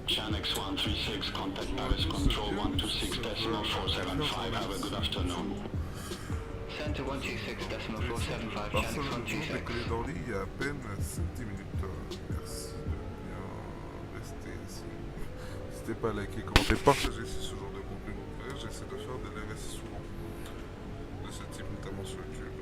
[SPEAKER 10] Chanex 136, contact Paris Control 126.475, have a good afternoon.
[SPEAKER 4] Center 126.475, Chanex 126.
[SPEAKER 1] Décollé d'Orly il y a à peine 5-10 minutes. Merci de bien rester ici. N'hésitez pas à liker, commenter, partager si ce genre de contenu vous plaît. J'essaie de faire des lives assez souvent de ce type, notamment sur YouTube.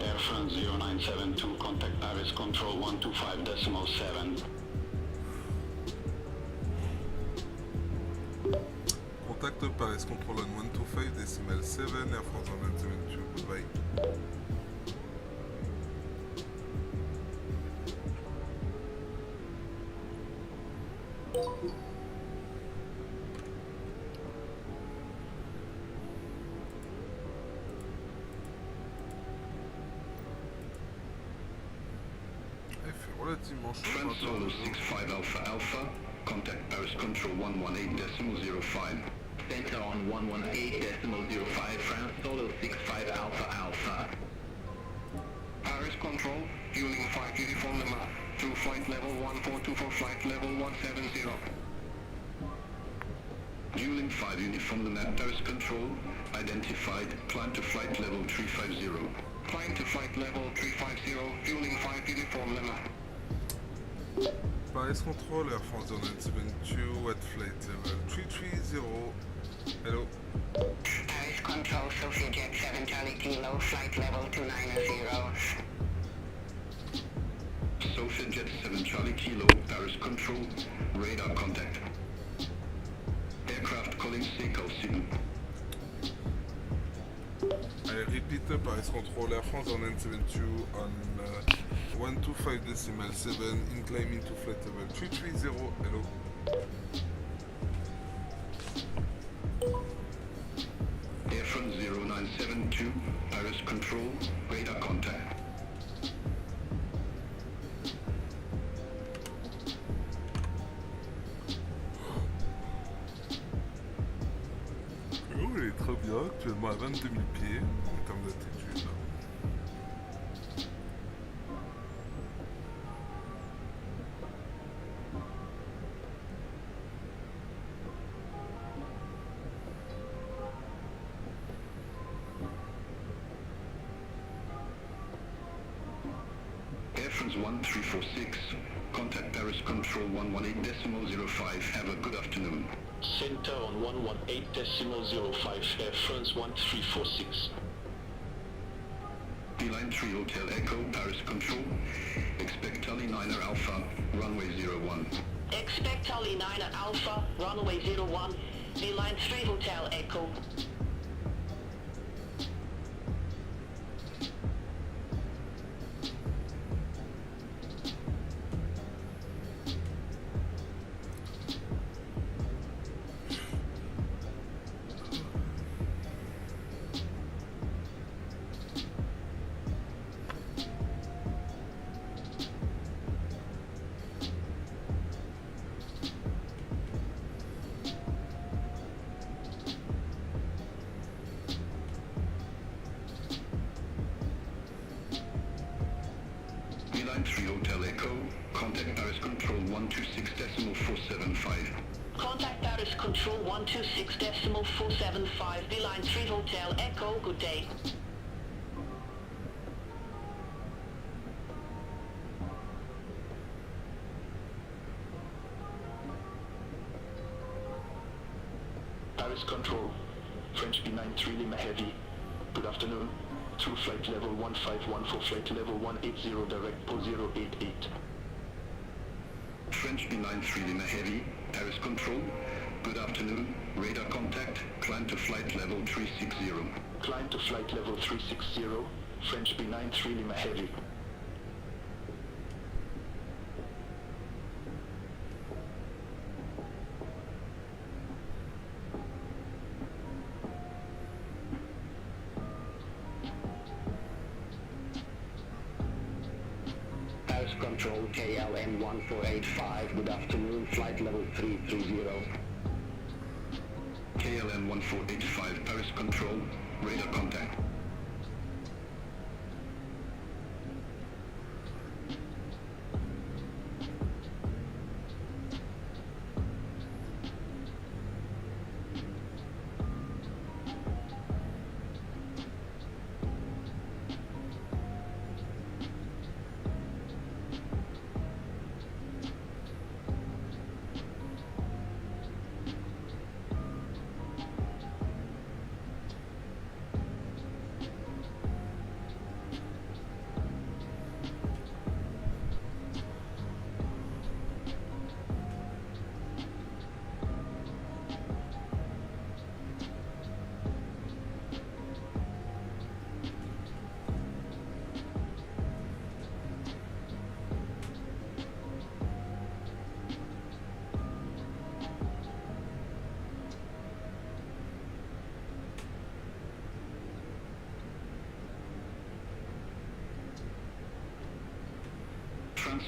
[SPEAKER 10] Air France 0972, contact Paris Control 125.7.
[SPEAKER 1] Contact Paris Control on 125.7, Air France 0972, goodbye. Il fait relativement chaud.
[SPEAKER 4] France Solo 65 Alpha Alpha, contact Paris Control 118.05. Center on 118.05, France Solo 65 Alpha Alpha. Paris Control, fueling 5 uniform Lima, through flight level 1424, flight level 170. Fueling 5 uniform Lima, Paris Control, identified, climb to flight level 350. Climb to flight level 350, fueling 5 uniform Lima.
[SPEAKER 1] Paris Control, Air France 0972, at flight level 330. Hello.
[SPEAKER 3] Paris Control, Sophia Jet 7 Charlie Kilo, flight level 290.
[SPEAKER 4] Sophia Jet 7 Charlie Kilo, Paris Control, radar contact. Aircraft calling Seiko City.
[SPEAKER 1] I repeat, Paris Control, Air France 972 on 125.7 in climbing to flight level 330. Hello.
[SPEAKER 4] Air France 0972, Paris Control, radar contact.
[SPEAKER 1] Oh, il est très bien, actuellement à 22 000 pieds en termes d'altitude.
[SPEAKER 4] Air France 1346, contact Paris Control 118.05, have a good afternoon.
[SPEAKER 10] Center on 118.05, Air France 1346.
[SPEAKER 4] Beeline 3 Hotel Echo, Paris Control, expect Charlie 9er Alpha, runway 01.
[SPEAKER 12] Expect Charlie 9er Alpha, runway 01, Beeline 3 Hotel Echo.
[SPEAKER 4] Beeline 3 Hotel Echo, contact Paris Control 126.475.
[SPEAKER 12] Contact Paris Control 126.475, Beeline 3 Hotel Echo, good day.
[SPEAKER 10] Paris Control, French B93 Lima Heavy. Good afternoon. Through flight level 1514, flight level 180, direct pole 088.
[SPEAKER 4] French B93 Lima Heavy, Paris Control, good afternoon, radar contact, climb to flight level 360.
[SPEAKER 10] Climb to flight level 360, French B93 Lima Heavy.
[SPEAKER 4] Paris Control, KLM 1485, good afternoon, flight level 330. KLM 1485, Paris Control, radar contact.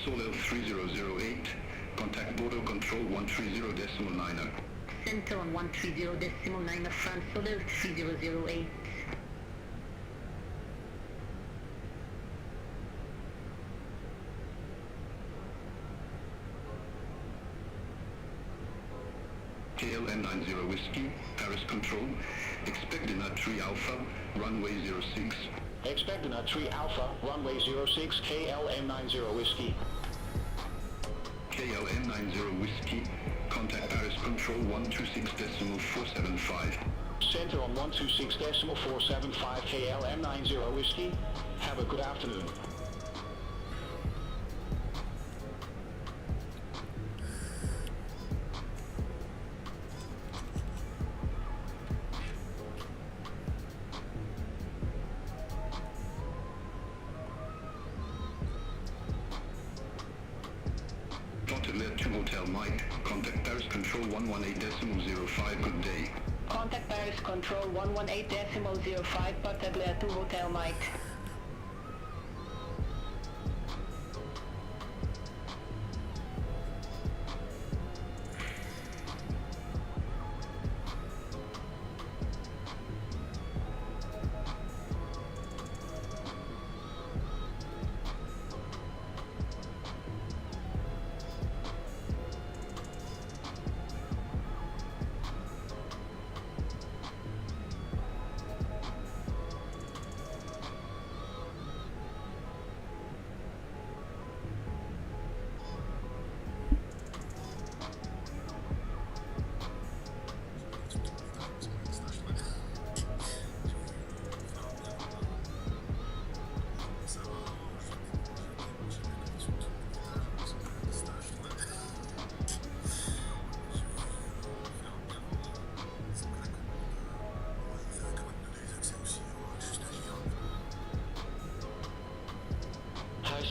[SPEAKER 4] Solar 3008, contact border control 130.9.
[SPEAKER 3] Center on 130.9 France Solar 3008.
[SPEAKER 4] KLM 90 Whiskey, Paris Control, expect Dinner 3 Alpha, runway 06.
[SPEAKER 10] Expect Dinner 3 Alpha, runway 06, KLM 90 Whiskey.
[SPEAKER 4] KLM 90 Whiskey, contact Paris Control 126.475.
[SPEAKER 10] Center on 126.475, KLM 90 Whiskey. Have a good afternoon.
[SPEAKER 4] Hotel Mike, contact Paris Control 118.05, good day.
[SPEAKER 12] Contact Paris Control 118.05, partagez à 2 Hotel Mike.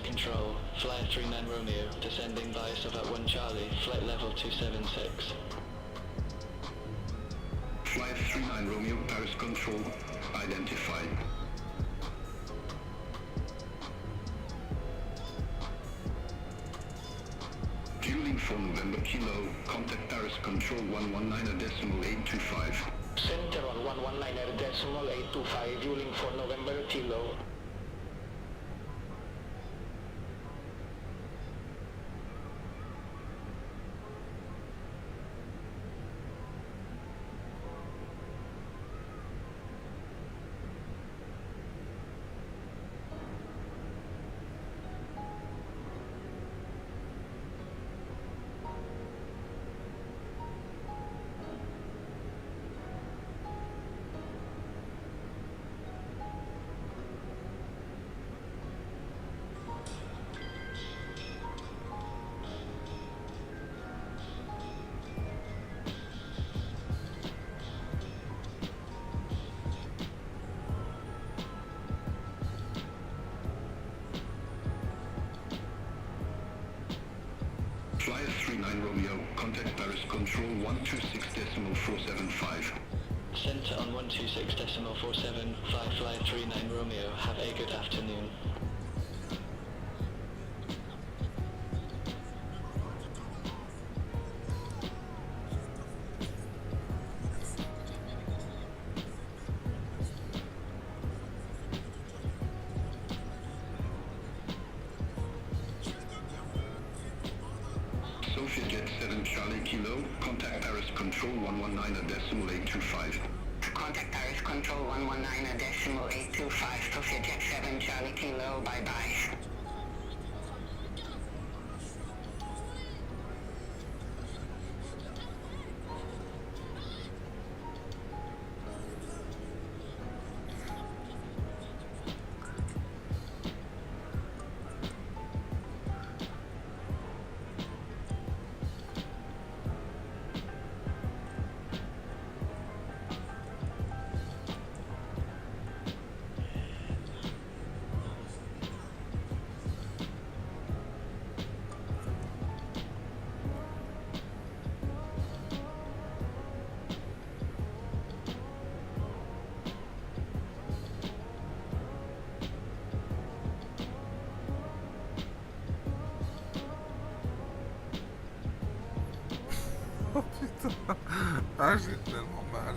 [SPEAKER 10] Control, Flyer 39 Romeo, descending bias of at 1 Charlie, flight level 276.
[SPEAKER 4] Flyer 39 Romeo, Paris Control, identified. Fueling for November Kilo, contact Paris Control 119.825.
[SPEAKER 10] Center on 119.825, fueling for November Kilo.
[SPEAKER 4] Flyer 39 Romeo, contact Paris Control 126.475.
[SPEAKER 10] Center on 126.475, Flyer 39 Romeo, have a good afternoon.
[SPEAKER 4] Sophia Jet 7 Charlie Kilo, contact Paris Control 119.825.
[SPEAKER 12] Contact Paris Control 119.825, Sophia Jet 7 Charlie Kilo, bye bye.
[SPEAKER 1] Oh putain. Ah, j'ai tellement mal.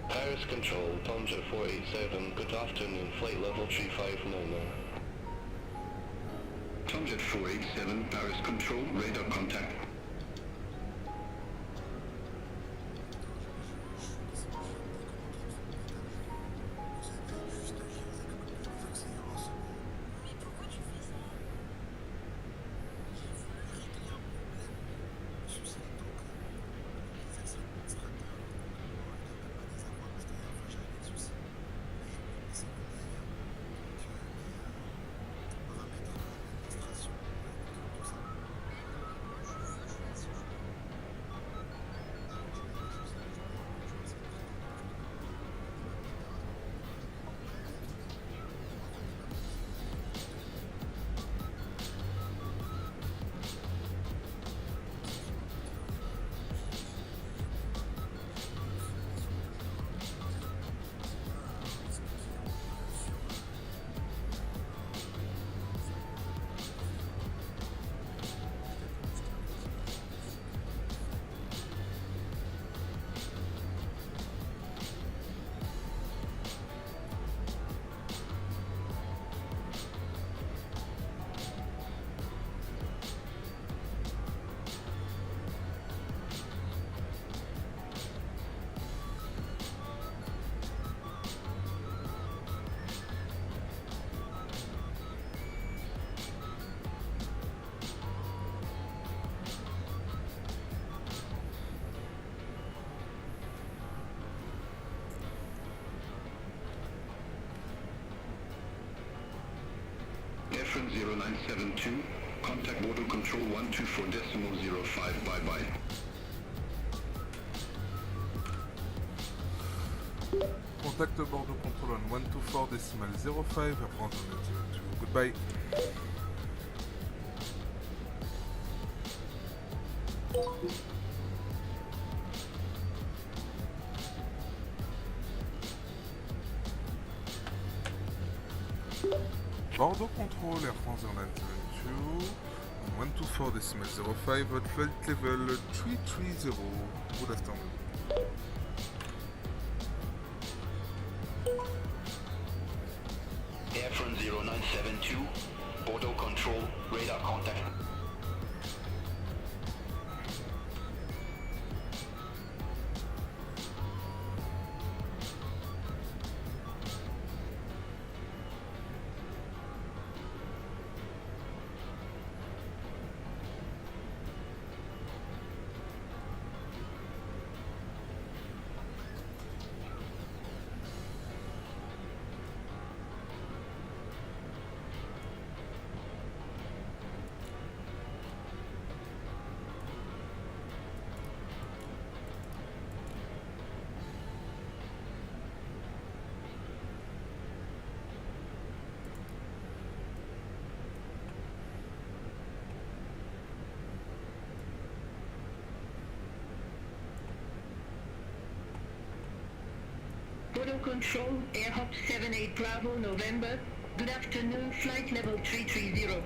[SPEAKER 10] Paris Control, Tomjet 487, good afternoon, flight level 35 normal.
[SPEAKER 4] Tomjet 487, Paris Control, radar contact. France 0972, contact border control 124.05, bye-bye.
[SPEAKER 1] Contact border control on 124.05, Air France 0972, goodbye. Bordeaux Control, Air France 0972, 124.05, votre flight level 330, good afternoon.
[SPEAKER 10] Air France 0972, Bordeaux Control, radar contact.
[SPEAKER 3] Bordeaux Control, Air Hop 78 Bravo, November. Good afternoon, flight level 330.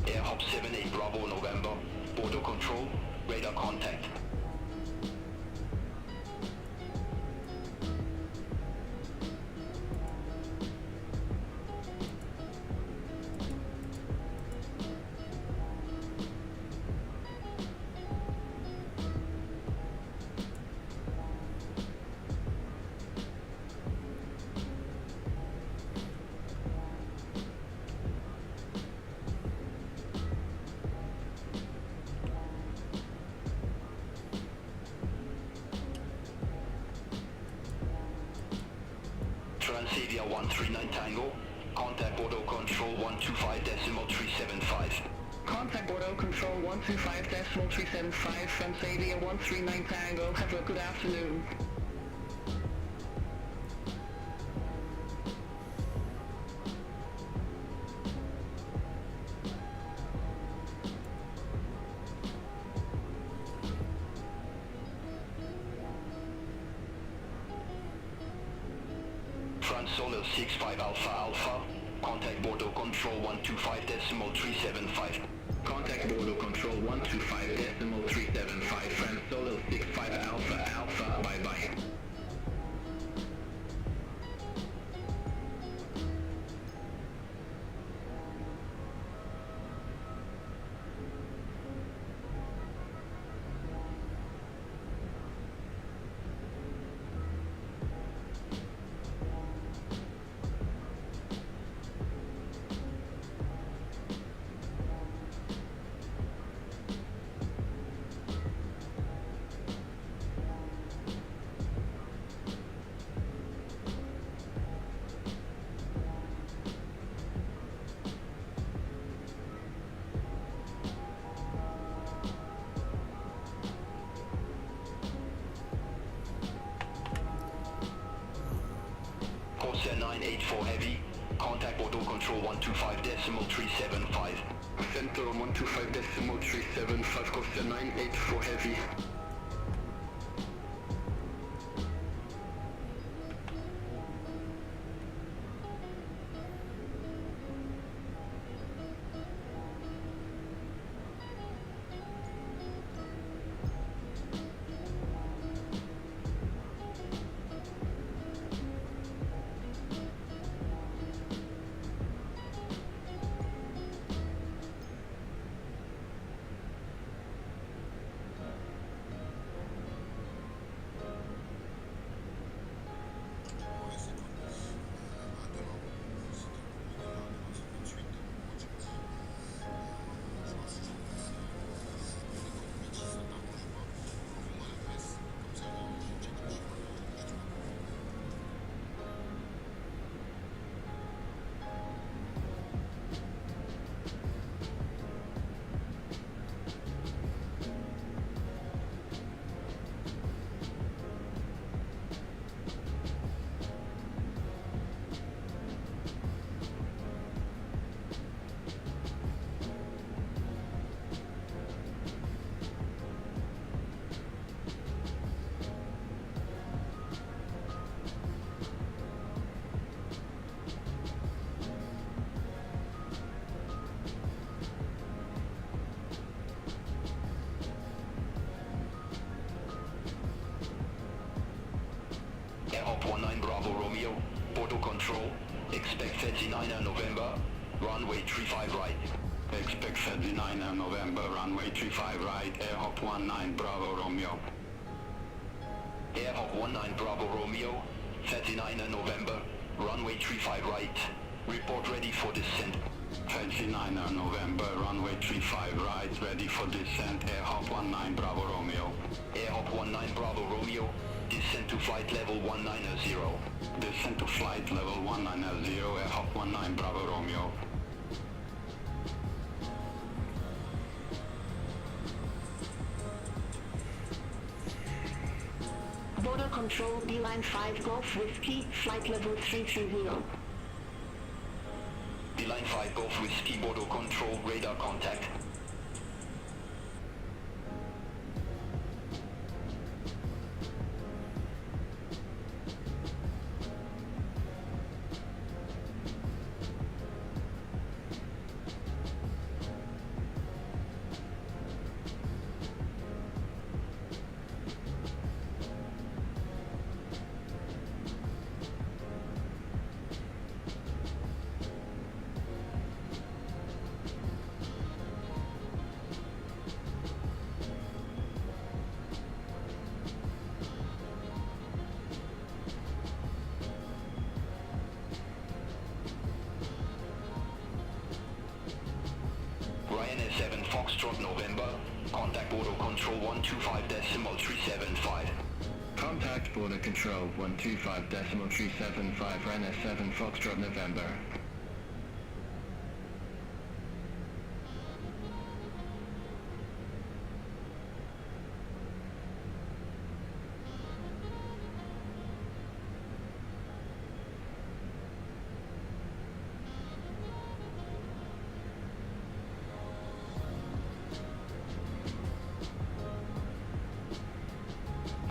[SPEAKER 10] Air Hop 78 Bravo, November, Bordeaux Control, radar contact. Transavia 139 Tango, contact Bordeaux Control 125.375.
[SPEAKER 3] Contact Bordeaux Control 125.375, Transavia 139 Tango. Have a good afternoon.
[SPEAKER 10] France Solar 65 Alpha Alpha, contact Bordeaux Control 125.375.
[SPEAKER 4] Contact border control 125.375, France Solar 65 Alpha Alpha, bye-bye.
[SPEAKER 10] Corsair 984 Heavy, contact Bordeaux Control 125.375.
[SPEAKER 4] Center 125.375, Corsair 984 Heavy.
[SPEAKER 10] Bordeaux Control, expect 39er November, runway 35 right. Expect 39er November, runway 35 right, Air Hop 19 Bravo Romeo. Air Hop 19 Bravo Romeo, 39er November, runway 35 right. Report ready for descent. 39er November, runway 35 right, ready for descent, Air Hop 19 Bravo Romeo. Air Hop 19 Bravo Romeo, descent to flight level 190. Descent to flight level 190, Air Hop 19 Bravo Romeo.
[SPEAKER 3] Border Control, Beeline 5 Golf Whiskey, flight level 330.
[SPEAKER 10] Beeline 5 Golf Whiskey, Bordeaux Control, radar contact. Ryanair 7 Foxtrot November, contact Bordeaux Control 125.375.
[SPEAKER 4] Contact Border Control 125.375 Ryanair 7 Foxtrot November.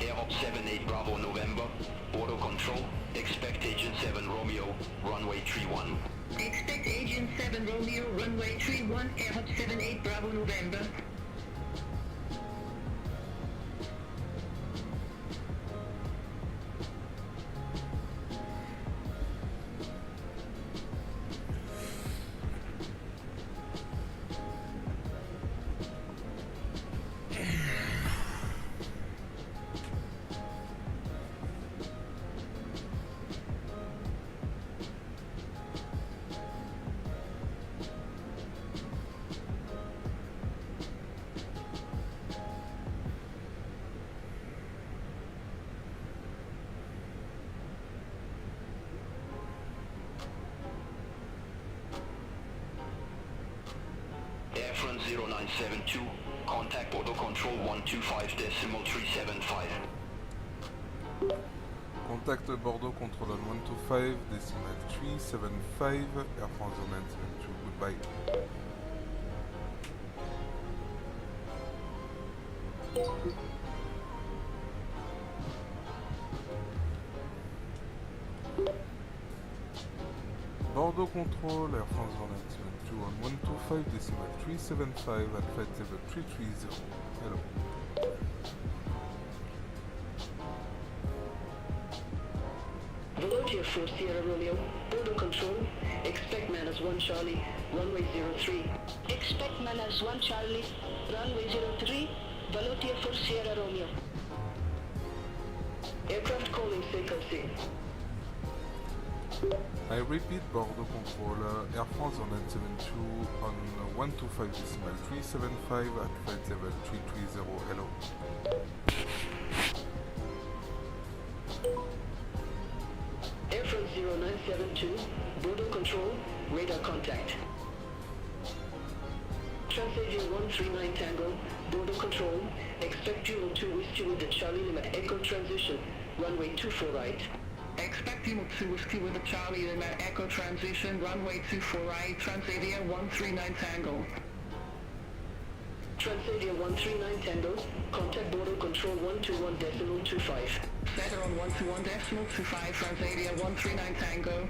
[SPEAKER 10] Air Hop 78 Bravo November, Bordeaux Control, expect Agent 7 Romeo, runway 31.
[SPEAKER 3] Expect Agent 7 Romeo, runway 31, Air Hop 78 Bravo November.
[SPEAKER 10] Air France 0972, contact Bordeaux Control 125.375.
[SPEAKER 1] Contact Bordeaux Control 125.375, Air France 0972, goodbye. Bordeaux Control, Air France 0972 on 125.375 at flight level 330. Hello.
[SPEAKER 12] Volunteer for Sierra Romeo, Bordeaux Control, expect -1 Charlie, runway 03. Expect -1 Charlie, runway 03, Volunteer for Sierra Romeo. Aircraft calling frequency.
[SPEAKER 1] I repeat, Bordeaux Control, Air France 0972 on 125.375 at flight level 330. Hello.
[SPEAKER 12] Air France 0972, Bordeaux Control, radar contact. Transasia 139 Tango, Bordeaux Control, expect 02 Whiskey with the Charlie Lima Echo transition, runway 24 right.
[SPEAKER 3] Expect Lima 2 Whiskey with a Charlie Lima Echo transition, runway 24 right, Transasia 139 Tango.
[SPEAKER 12] Transasia 139 Tango, contact Bordeaux Control 121.25.
[SPEAKER 3] Center on 121.25, Transasia 139 Tango.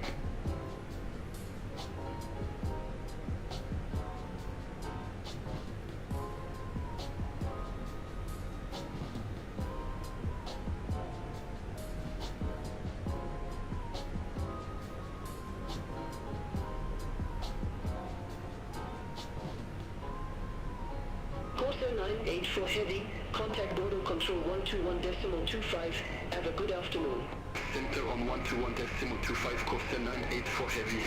[SPEAKER 12] Corsair 984 Heavy, contact border control 121.25. Have a good afternoon.
[SPEAKER 4] Center on 121.25, Corsair 984 Heavy.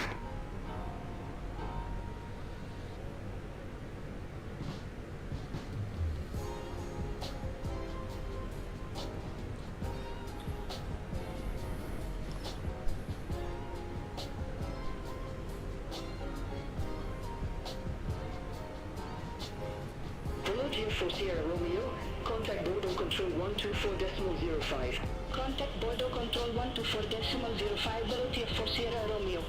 [SPEAKER 12] For Sierra Romeo, contact border control 124.05.
[SPEAKER 3] Contact border control 124.05, Volunteer for Sierra Romeo.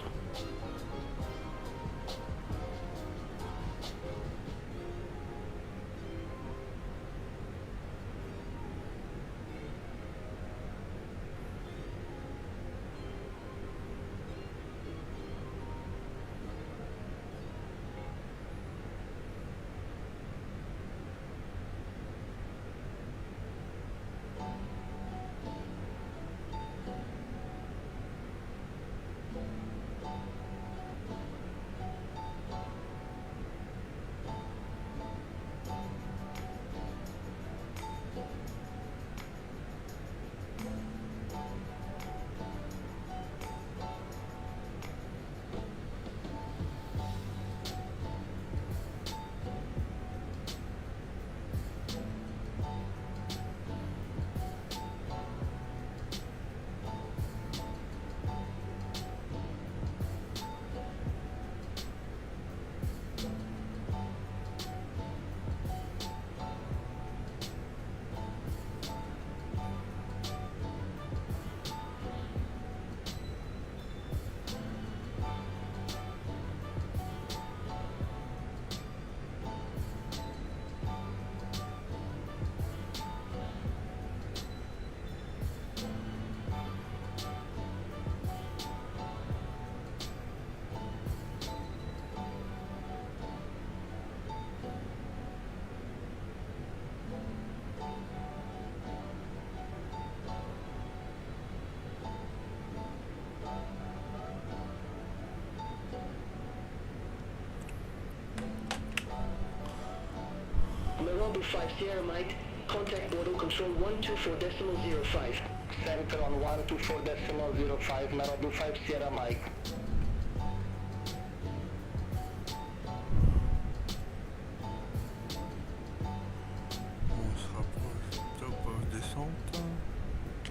[SPEAKER 12] Marauder 5 Sierra Mike, contact border control 124.05.
[SPEAKER 4] Center on 124.05, Marauder 5 Sierra Mike.
[SPEAKER 1] On se rapproche, top descente. Ok.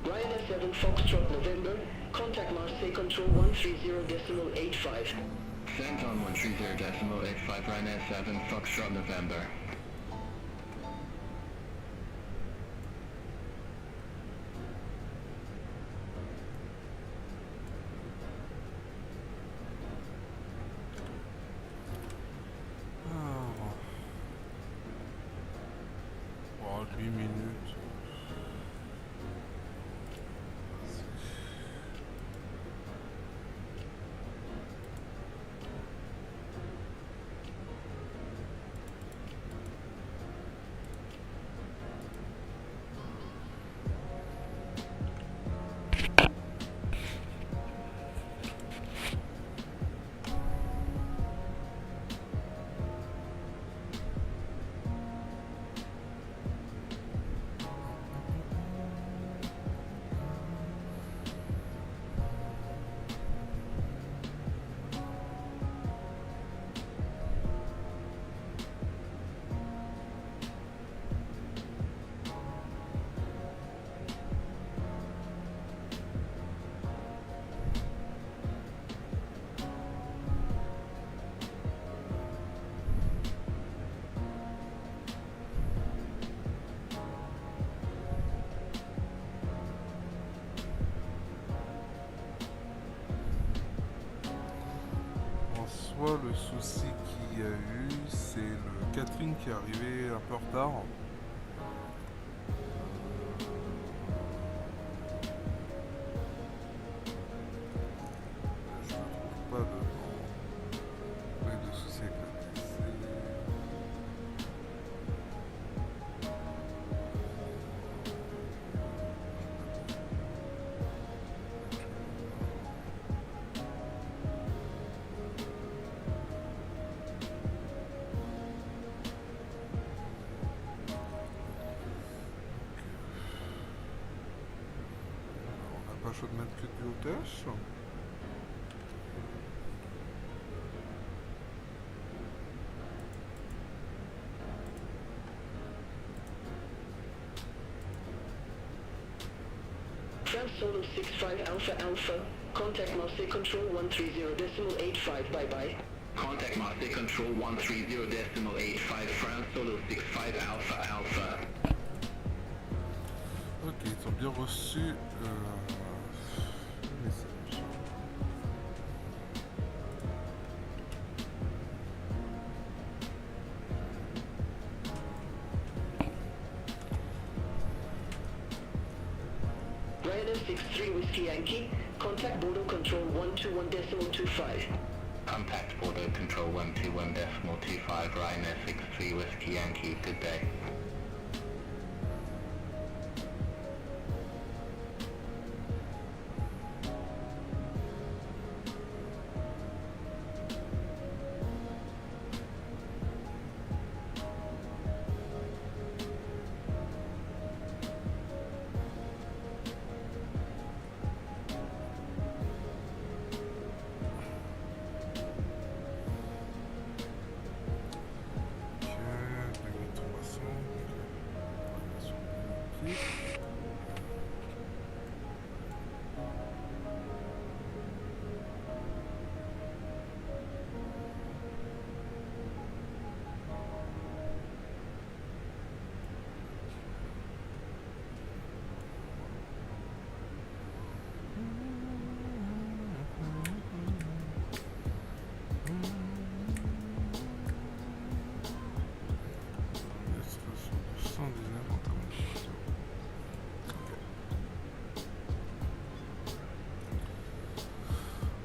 [SPEAKER 12] Ryanair 7 Foxtrot November, contact Marseille control 130.85.
[SPEAKER 4] Center on 130.85, Ryanair 7 Foxtrot November.
[SPEAKER 1] Oh, 8 minutes. fois, le souci qu'il y a eu, c'est le catering qui est arrivé un peu en retard. Je ne trouve pas de souci avec la PC. Pas chaud de mettre que du otage.
[SPEAKER 12] France Solo 65 Alpha Alpha, contact Marseille Control 130.85, bye bye.
[SPEAKER 4] Contact Marseille Control 130.85, France Solo 65 Alpha Alpha.
[SPEAKER 1] Ok, ils ont bien reçu le message.
[SPEAKER 12] Ryder 63 Whiskey Yankee, contact Bordeaux Control 121.25.
[SPEAKER 4] Contact Bordeaux Control 121.25, Ryder 63 Whiskey Yankee, good day.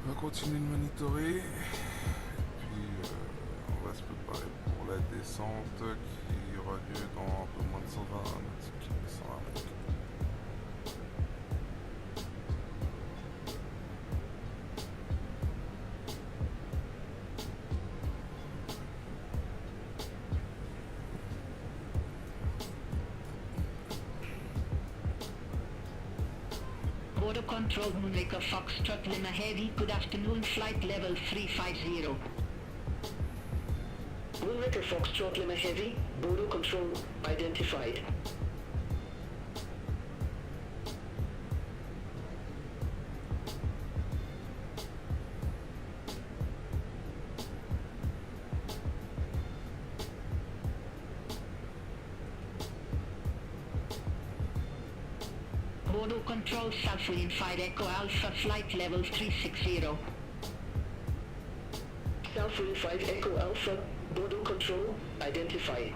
[SPEAKER 4] On va continuer de monitorer. Et puis on va se préparer pour la descente qui aura lieu dans un peu moins de 120 mètres.
[SPEAKER 12] Border Control Moonraker Foxtrot Lima Heavy, good afternoon, flight level 350. Moonraker Foxtrot Lima Heavy, Border Control identified. Bordeaux Control Southwind 5 Echo Alpha, flight level 360. Southwind 5 Echo Alpha, Bordeaux Control identified.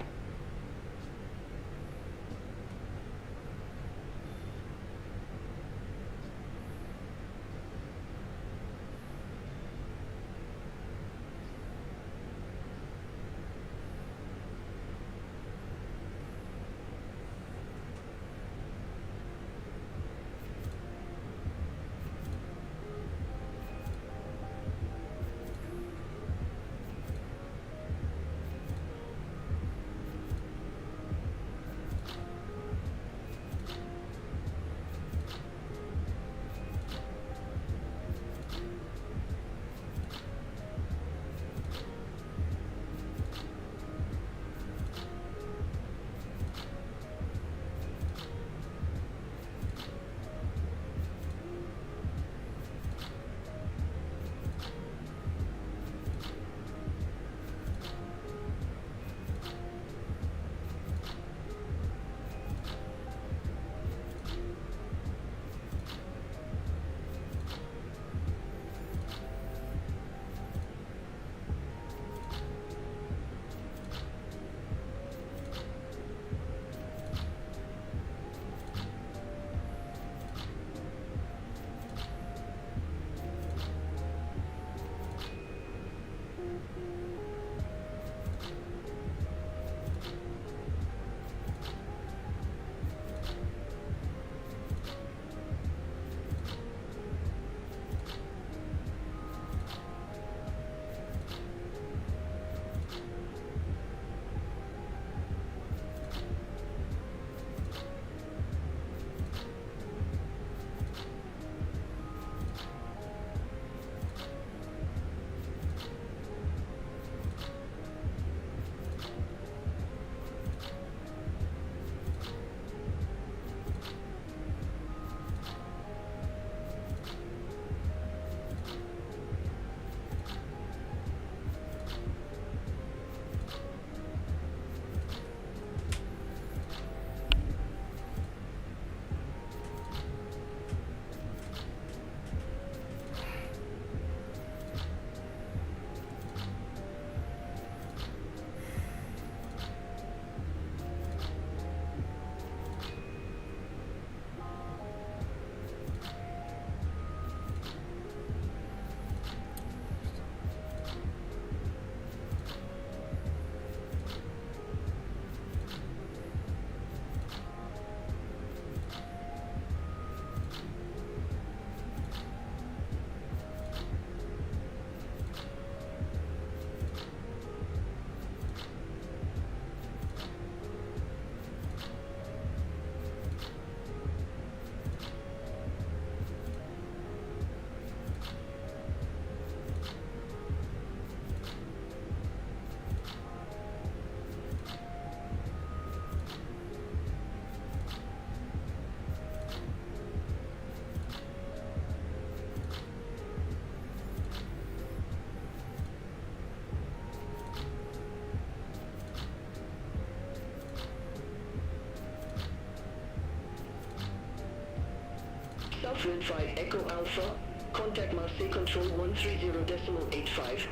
[SPEAKER 12] Wind 5 Echo Alpha. Contact Marseille Control 130.85.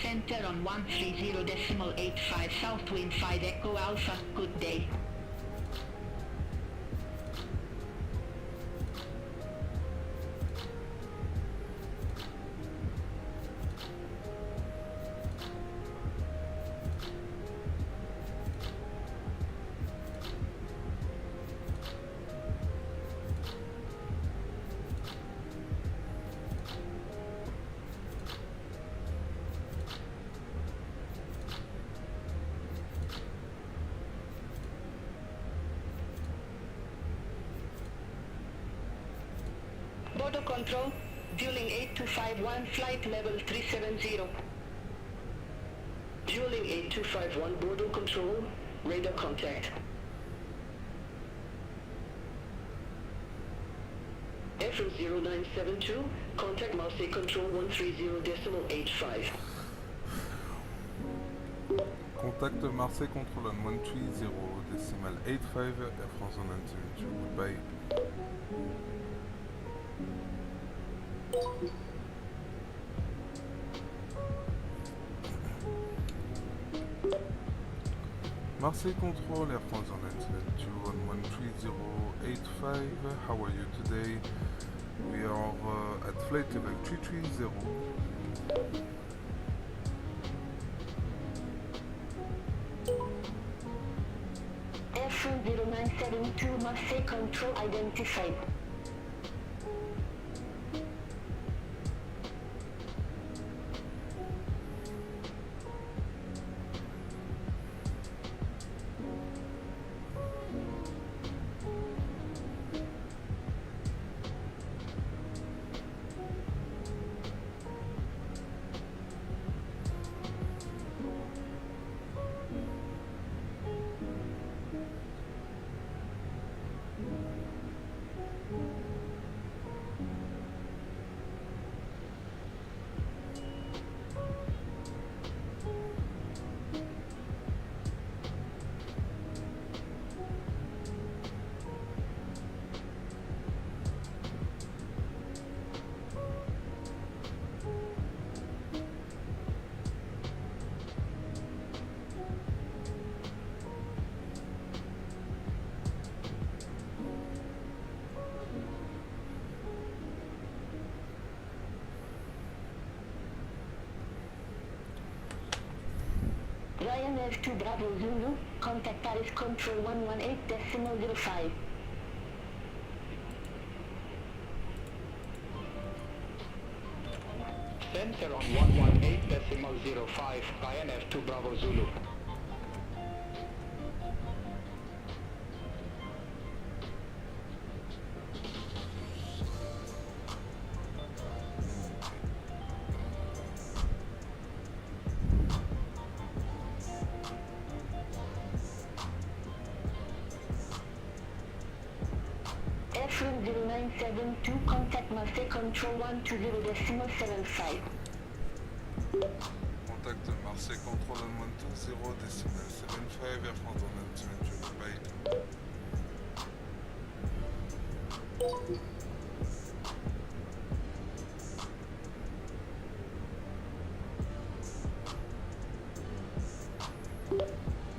[SPEAKER 3] Center on 130.85 South Wind 5 Echo Alpha. Good day.
[SPEAKER 12] Border Control, Dueling 8251, flight level 370. Dueling 8251, Border Control, radar contact. Airfield 0972, contact Marseille Control 130.85.
[SPEAKER 1] Contact Marseille Control on 130.85 Air France on 972. Goodbye. Marseille Control, Air France on 972 on 130.85. How are you today? We are at flight level 330.
[SPEAKER 3] Airfield 0972 Marseille Control identified. Ryanair 2 Bravo Zulu, contact Paris Control 118.05.
[SPEAKER 10] Center on 118.05, Ryanair 2 Bravo Zulu.
[SPEAKER 3] Airfield 0972, contact Marseille Control 120.75.
[SPEAKER 1] Contact Marseille Control on 120.75 Air France on 972. Goodbye.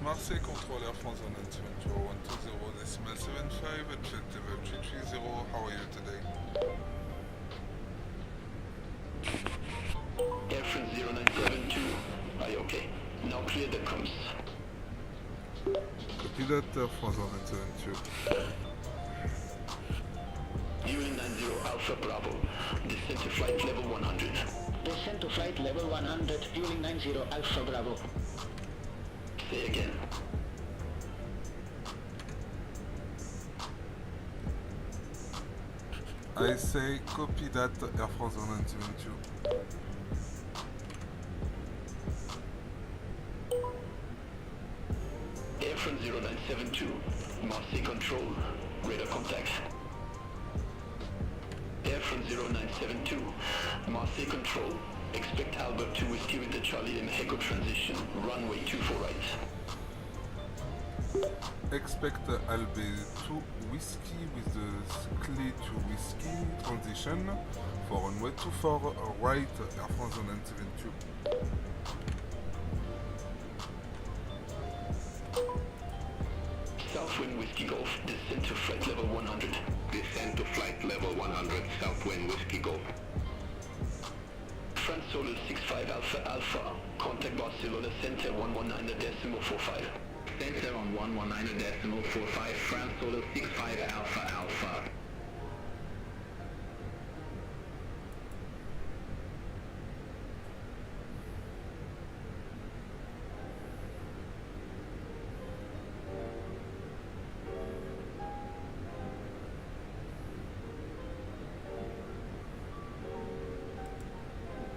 [SPEAKER 1] Marseille Control Air France on 972 120.75 at jet level 330. How are you today?
[SPEAKER 10] Airfield 0972, are you okay? Now clear the comms.
[SPEAKER 1] Copy that, Air France on 972.
[SPEAKER 10] Dueling 90 Alpha Bravo, descend to flight level 100.
[SPEAKER 12] Descend to flight level 100, Dueling 90 Alpha Bravo.
[SPEAKER 10] Say again.
[SPEAKER 1] I say copy that, Air France on 972.
[SPEAKER 10] Airfield 0972, Marseille Control, radar contact. Airfield 0972, Marseille Control, expect Albert 2 Whiskey with the Charlie and Echo transition, runway 24 right.
[SPEAKER 1] Expect Albert 2 whiskey with the clay to whiskey transition for runway 24 right, Air France 172.
[SPEAKER 10] Southwind Whiskey Golf, descend to flight level 100. Descend to flight level 100, Southwind Whiskey Golf. France Solo 65 Alpha Alpha, contact Barcelona Center 119.45. Center on 119.45, France Solo 65 Alpha Alpha.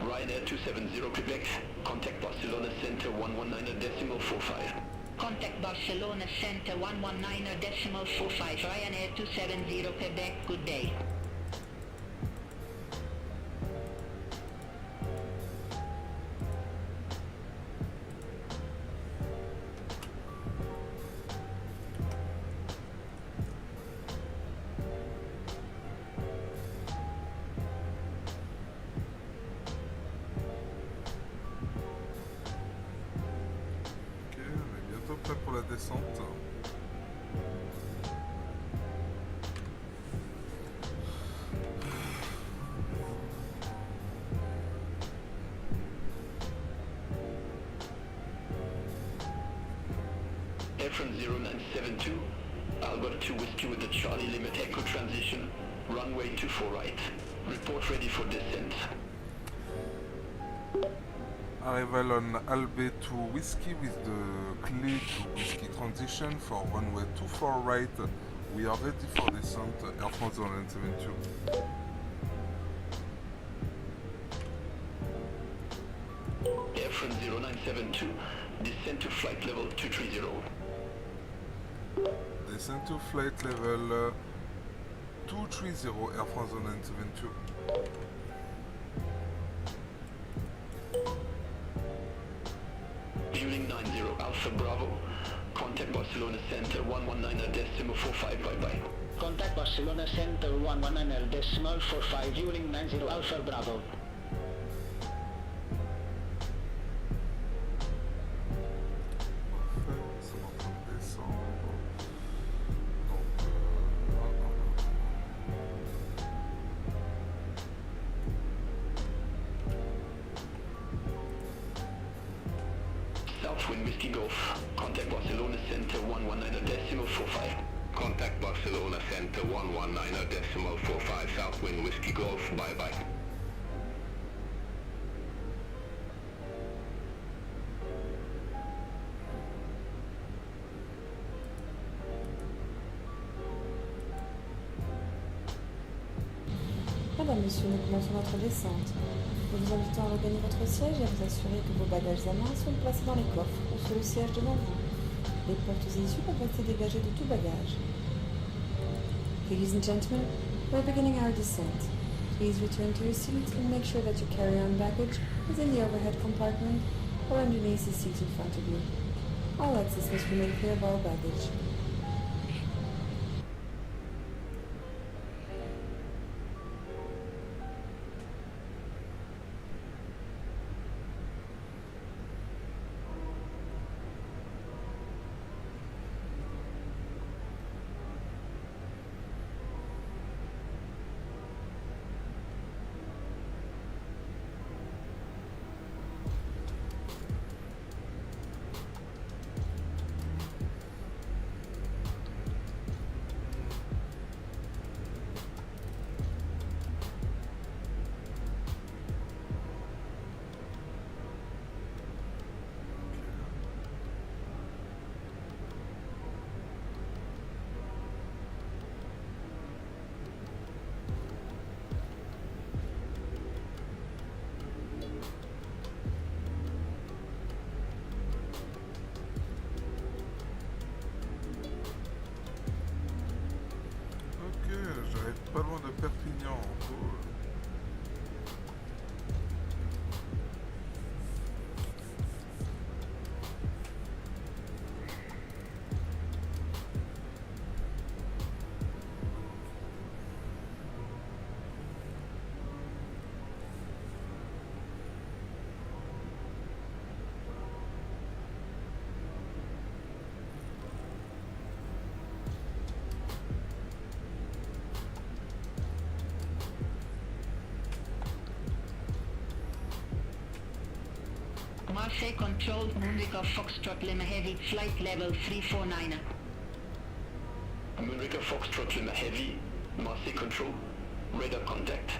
[SPEAKER 10] Ryanair 270 Quebec, contact Barcelona Center 119.45.
[SPEAKER 12] Contact Barcelona Center 119.45, Ryanair 270 Quebec, good day.
[SPEAKER 1] Prêt pour la descente.
[SPEAKER 10] Air France 0972, Alberta 2 Whiskey with the Charlie Limit Echo transition, runway 24 right. Report ready for descent.
[SPEAKER 1] Arrival on Albe to Whiskey with the clay to Whiskey transition for runway 24 right. We are ready for descent, Air France 172.
[SPEAKER 10] Air France 0972, descend to flight level 230.
[SPEAKER 1] Descent to flight level 230, Air France 172.
[SPEAKER 10] Building 90 Alpha Bravo, contact Barcelona Center 119.45, bye-bye.
[SPEAKER 12] Contact Barcelona Center 119.45, Vueling 90 Alpha Bravo.
[SPEAKER 10] Southwind Whiskey Golf, contact Barcelona Center 119.45. Contact Barcelona Center 119.45, Southwind Whiskey Golf, bye-bye.
[SPEAKER 13] Madame, monsieur, nous commençons notre descente. Nous vous invitons à regagner votre siège et à vous assurer que vos bagages à main sont placés dans les coffres ou sur le siège devant vous. Les portes et issues peuvent rester dégagées de tout bagage. Ladies and gentlemen, we're beginning our descent. Please return to your seats and make sure that your carry-on baggage is in the overhead compartment or underneath the seat in front of you. All access must remain clear of all baggage.
[SPEAKER 1] Pas loin de Perpignan. Cool.
[SPEAKER 12] Marseille Control, Moonraker Foxtrot Lima Heavy, flight level 349.
[SPEAKER 10] Moonraker Foxtrot Lima Heavy, Marseille Control, radar contact.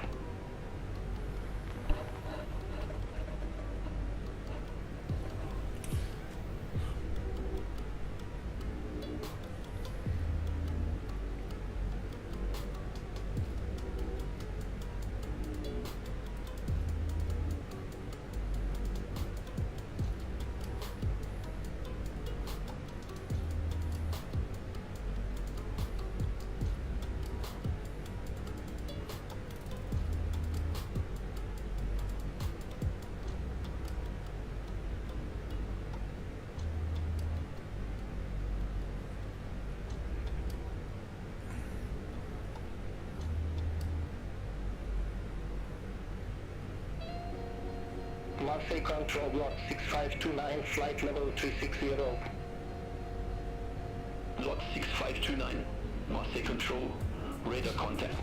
[SPEAKER 4] Marseille Control Block 6529, flight level 360.
[SPEAKER 10] Lot 6529, Marseille Control, radar contact.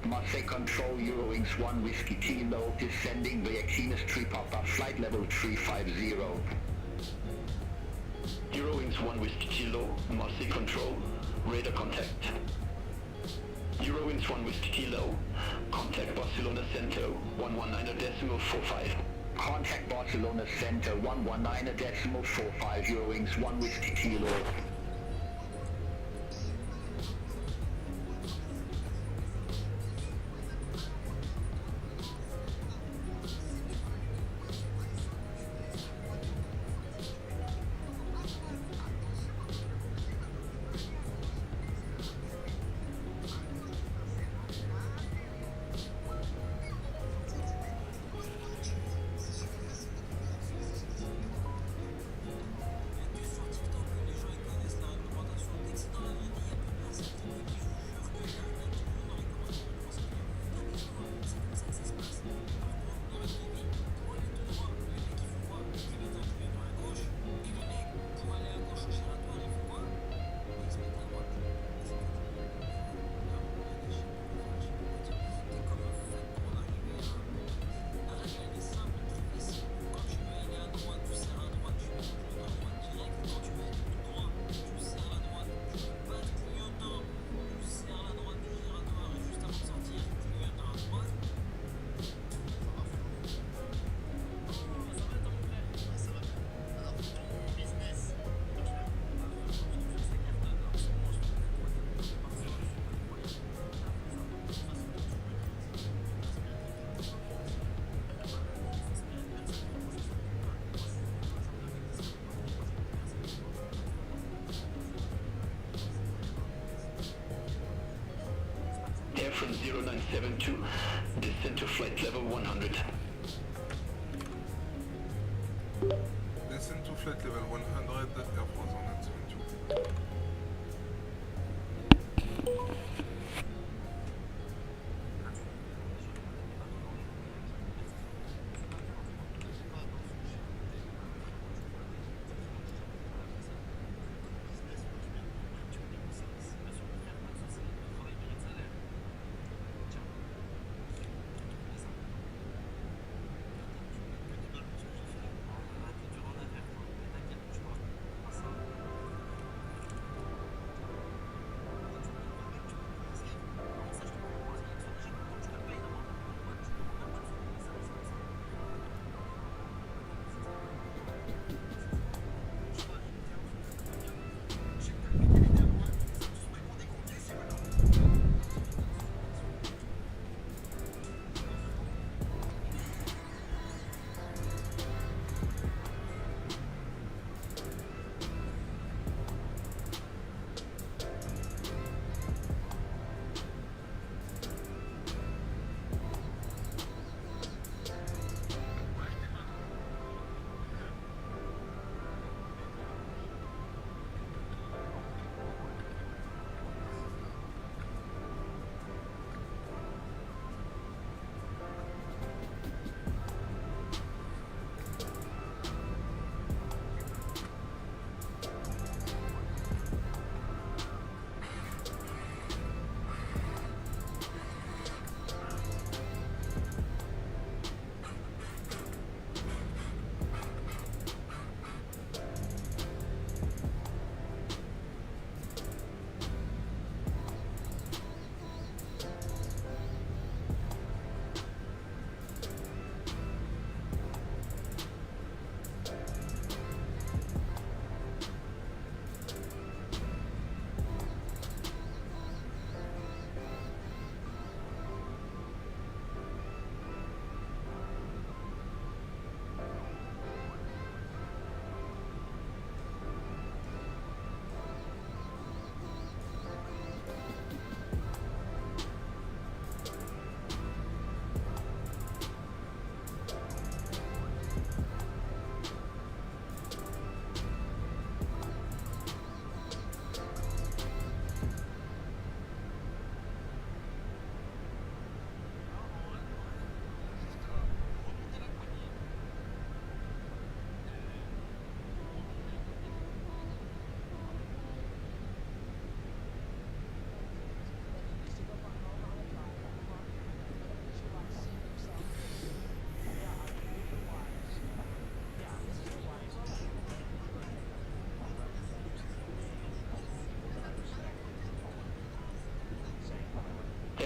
[SPEAKER 4] Marseille Control, Eurowings 1 Whiskey Kilo, descending via Keenus 3 Papa, flight level 350.
[SPEAKER 10] Eurowings 1 Whiskey Kilo, Marseille Control, radar contact. Eurowings 1 Whiskey Kilo, contact Barcelona Center 119.45.
[SPEAKER 4] Contact Barcelona Center 119.45, Eurowings 1 Whiskey Kilo.
[SPEAKER 10] Air France 0972, descend to flight level 100.
[SPEAKER 1] Descend to flight level 100, Air France 0972.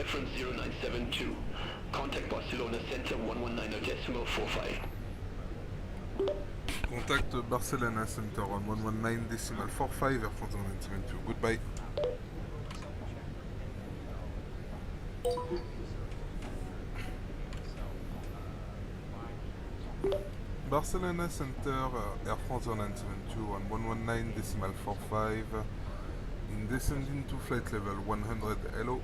[SPEAKER 10] Air France 0972. Contact Barcelona Center 119.45.
[SPEAKER 1] Contact Barcelona Center on 119.45 Air France 0972. Goodbye. Barcelona Center, Air France 0972 on 119.45 in descending to flight level 100. Hello.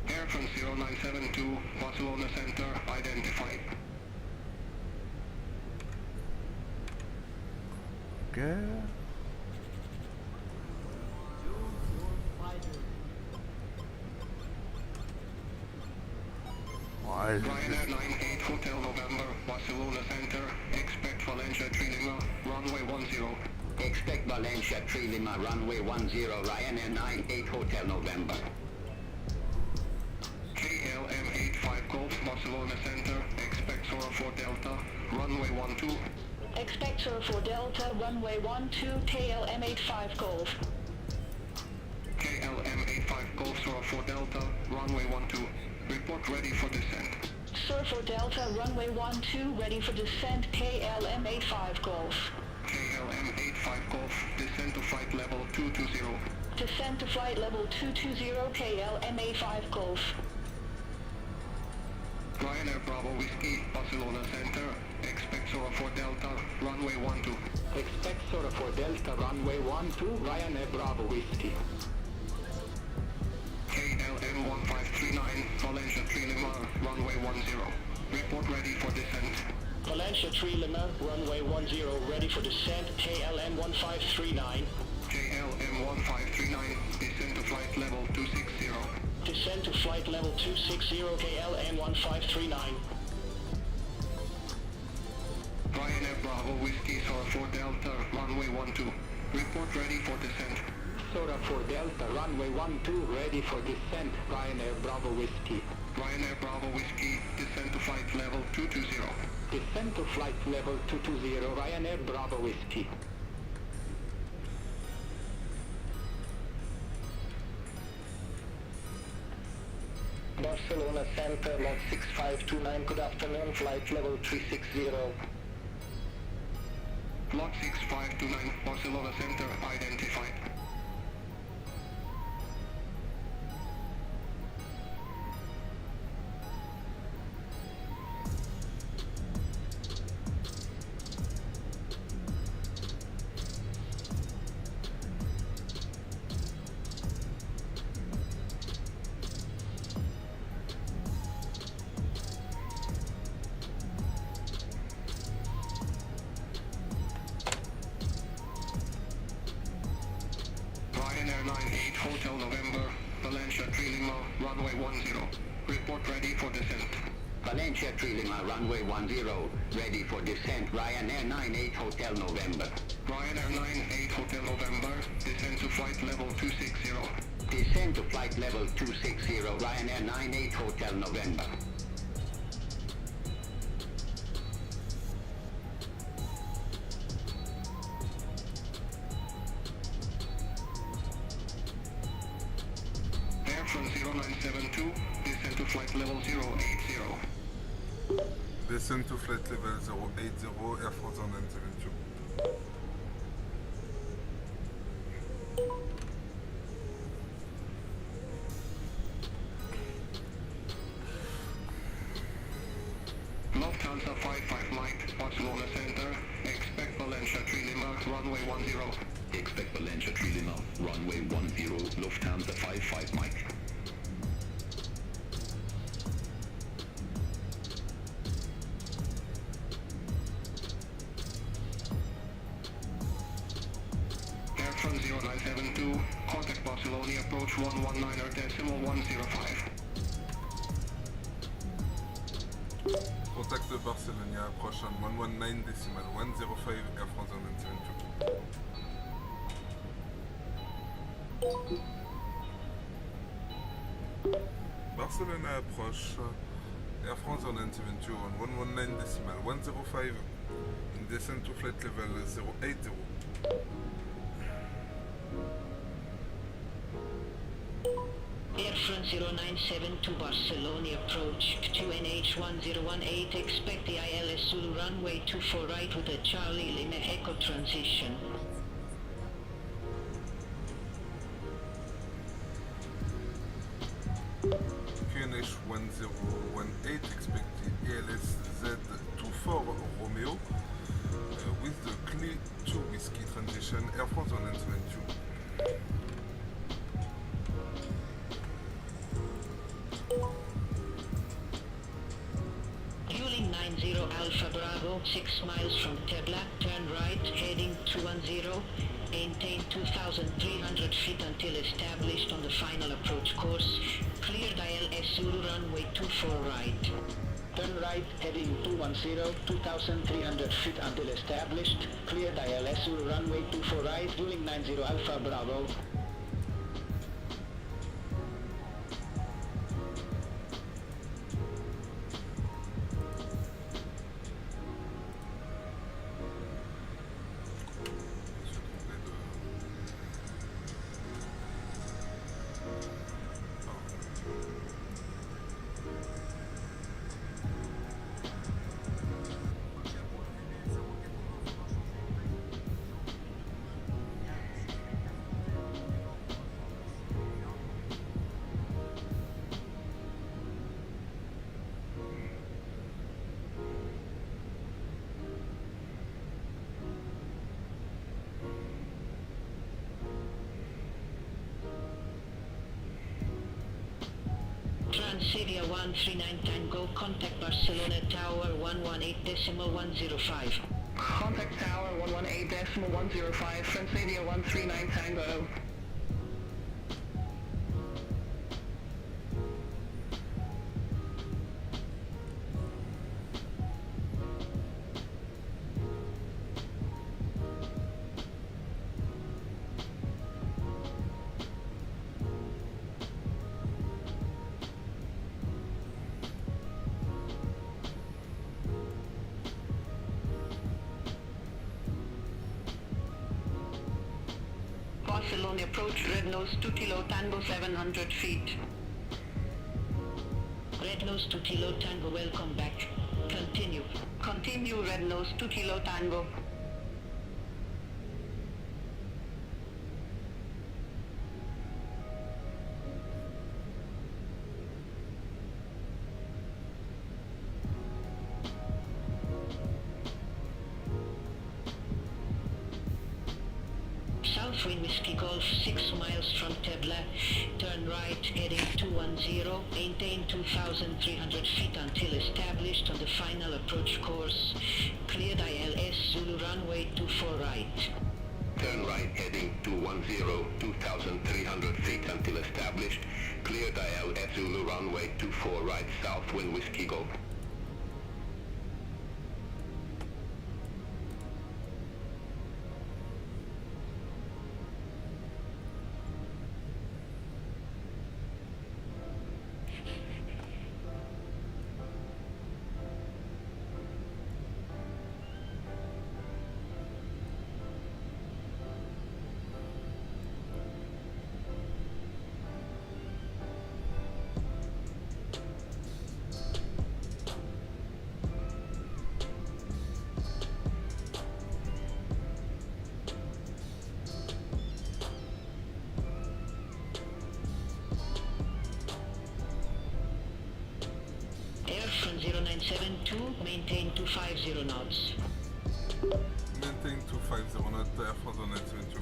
[SPEAKER 4] Air France 0972, Barcelona Center, identified.
[SPEAKER 1] Okay.
[SPEAKER 4] Ryanair 98 Hotel November, Barcelona Center, expect Valencia 3 Lima, runway 10.
[SPEAKER 10] Expect Valencia 3 Lima, runway 10, Ryanair 98 Hotel November.
[SPEAKER 4] KLM 85 Golf, Barcelona Center, expect Sora 4 Delta, runway 12.
[SPEAKER 12] Expect Sora 4 Delta, runway 12, KLM 85 Golf.
[SPEAKER 4] KLM 85 Golf, Sora 4 Delta, runway 12. Report ready for descent.
[SPEAKER 12] Sora 4 Delta, runway 12, ready for descent, KLM 85 Golf.
[SPEAKER 4] KLM 85 Golf, descend to flight level 220.
[SPEAKER 12] Descend to flight level 220, KLM 85 Golf.
[SPEAKER 4] Ryanair Bravo Whiskey, Barcelona Center, expect Sora 4 Delta, runway 12.
[SPEAKER 10] Expect Sora 4 Delta, runway 12, Ryanair Bravo Whiskey.
[SPEAKER 4] KLM 1539, Valencia 3 Lima, runway 10. Report ready for descent.
[SPEAKER 12] Valencia 3 Lima, runway 10, ready for descent, KLM 1539.
[SPEAKER 4] KLM 1539, descend to flight level 260.
[SPEAKER 12] Descend to flight level 260, KLM 1539.
[SPEAKER 4] Ryanair Bravo Whiskey, Sora 4 Delta, runway 12. Report ready for descent.
[SPEAKER 10] Sora 4 Delta, runway 12, ready for descent, Ryanair Bravo Whiskey.
[SPEAKER 4] Ryanair Bravo Whiskey, descend to flight level 220.
[SPEAKER 10] Descend to flight level 220, Ryanair Bravo Whiskey.
[SPEAKER 12] Barcelona Center, lot 6529, good afternoon, flight level 360.
[SPEAKER 4] Lot 6529, Barcelona Center, identified. Ryanair 98 Hotel November, Valencia 3 Lima, runway 10. Report ready for descent.
[SPEAKER 10] Valencia 3 Lima, runway 10, ready for descent, Ryanair 98 Hotel November.
[SPEAKER 4] Ryanair 98 Hotel November, descend to flight level 260.
[SPEAKER 10] Descend to flight level 260, Ryanair 98 Hotel November.
[SPEAKER 4] Air France 0972, descend to flight level 080.
[SPEAKER 1] Descend to flight level 080 Air France 0972.
[SPEAKER 4] Lufthansa 55 Mike, Barcelona Center, expect Valencia 3 Lima, runway 10.
[SPEAKER 10] Expect Valencia 3 Lima, runway 10, Lufthansa 55 Mike.
[SPEAKER 4] Air France 0972, contact Barcelona, approach 119.105.
[SPEAKER 1] Contact Barcelona, approche on 119.105 Air France 0972. Barcelona approche Air France 0972 on 119.105 in descent to flight level 080.
[SPEAKER 12] Air France 0972 Barcelona approach to NH1018, expect the ILS Zulu runway 24 right with a Charlie Lima Echo transition.
[SPEAKER 1] QNH 1018, expect the ALS Z24 Romeo with the clear to whiskey transition, Air France 0972.
[SPEAKER 12] Yuling 90 Alpha Bravo, 6 miles from Tebla, turn right, heading 210, maintain 2,300 feet until established on the final approach course, cleared ILS Zulu runway 24 right.
[SPEAKER 10] Turn right, heading 210, 2,300 feet until established, cleared ILS Zulu runway 24 right, Yuling 90 Alpha Bravo.
[SPEAKER 12] Transavia 139 Tango, contact Barcelona Tower 118.105.
[SPEAKER 14] Contact Tower 118.105, Transavia 139 Tango.
[SPEAKER 12] Barcelona approach, Red Nose 2 Kilo Tango 700 feet. Red Nose 2 Kilo Tango, welcome back. Continue. Continue Red Nose 2 Kilo Tango. Southwind Whiskey Golf 6 miles from Tebla, turn right heading 210, maintain 2,300 feet until established on the final approach course, cleared ILS Zulu runway 24 right.
[SPEAKER 4] Turn right heading 210, 2,300 feet until established, cleared ILS Zulu runway 24 right, Southwind Whiskey Golf.
[SPEAKER 12] Air France 0972, maintain 250 knots.
[SPEAKER 1] Maintain 250 knots, Air France 0972.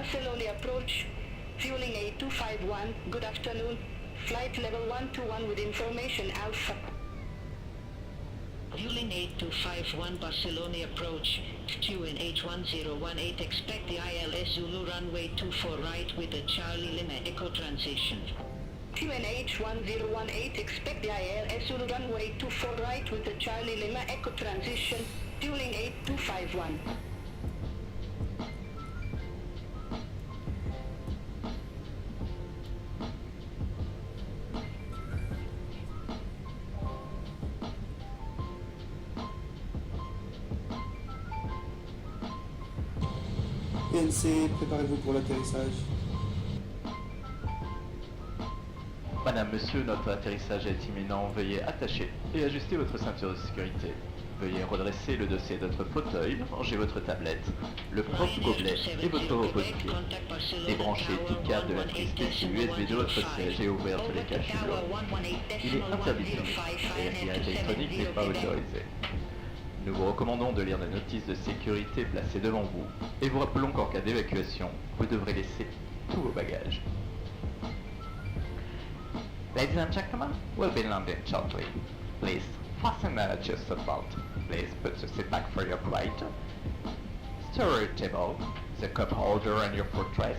[SPEAKER 12] Barcelona approach, fueling A251, good afternoon. Flight level 121 with information Alpha. Fueling 8251 Barcelona approach, QNH1018, expect the ILS Zulu runway 24 right with the Charlie Lima Echo transition. QNH1018, expect the ILS Zulu runway 24 right with the Charlie Lima Echo transition, fueling 8251.
[SPEAKER 15] PNC, préparez-vous pour l'atterrissage.
[SPEAKER 6] Madame, monsieur, notre atterrissage est imminent. Veuillez attacher et ajuster votre ceinture de sécurité. Veuillez redresser le dossier de votre fauteuil, ranger votre tablette, le propre gobelet et votre repose-pied. Débranchez tout câble de la prise PC USB de votre siège et ouvrez les caches du lot. Il est interdit de fumer et l'éclairage électronique n'est pas autorisé. Nous vous recommandons de lire la notice de sécurité placée devant vous et vous rappelons qu'en cas d'évacuation, vous devrez laisser tous vos bagages. Ladies and gentlemen, we'll be landing shortly. Please fasten your seatbelt. Please put your seat back for your plate. Store your table, the cup holder and your footrest.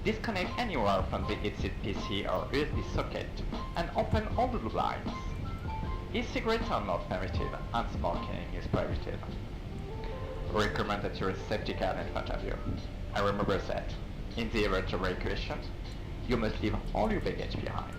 [SPEAKER 6] Disconnect anywhere from the headset PC or USB socket and open all the blinds. E-cigarettes are not permitted and smoking is prohibited. Recommend that you use safety card in front of you. And remember that, in the event of evacuation, you must leave all your baggage behind.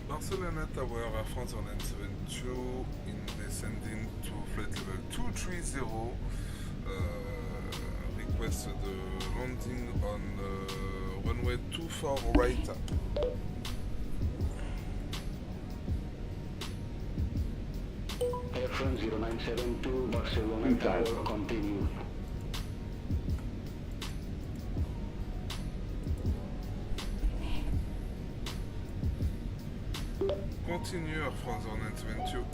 [SPEAKER 1] Barcelona Tower, Air France 172 in descending to flight level 230. Request the landing on runway 24 right.
[SPEAKER 10] Air France 0972 Barcelona Tower, continue.
[SPEAKER 1] Continue Air France 172.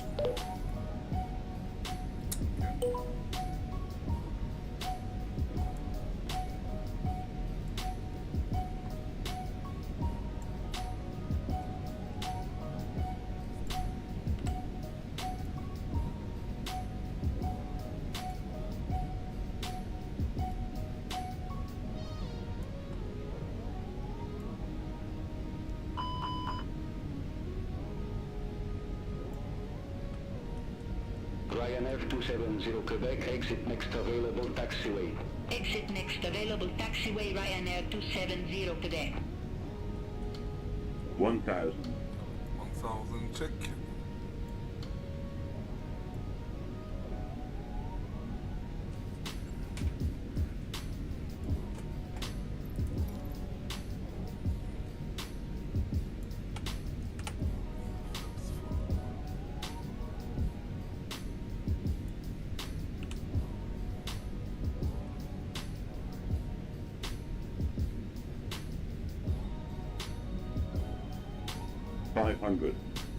[SPEAKER 10] Ryanair 270 Quebec, exit next available taxiway.
[SPEAKER 12] Exit next available taxiway Ryanair 270 Quebec.
[SPEAKER 15] 1000.
[SPEAKER 1] 1000 check.
[SPEAKER 10] 500.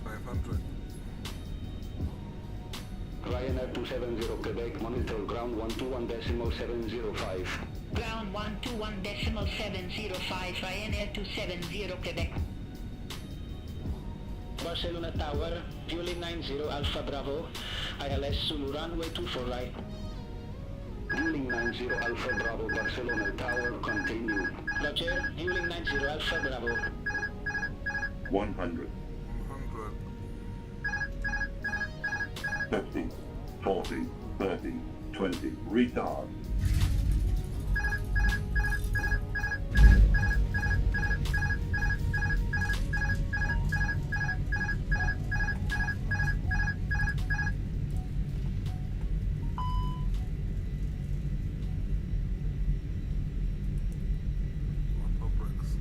[SPEAKER 1] 500.
[SPEAKER 10] Ryanair 270 Quebec, monitor ground 121.705.
[SPEAKER 12] Ground 121.705, Ryanair 270 Quebec.
[SPEAKER 16] Barcelona Tower, fueling 90 Alpha Bravo, ILS Zulu runway 24 right.
[SPEAKER 10] Fueling 90 Alpha Bravo, Barcelona Tower, continue.
[SPEAKER 16] Roger, fueling 90 Alpha Bravo.
[SPEAKER 10] 100. 50, 40, 30, 20, retard.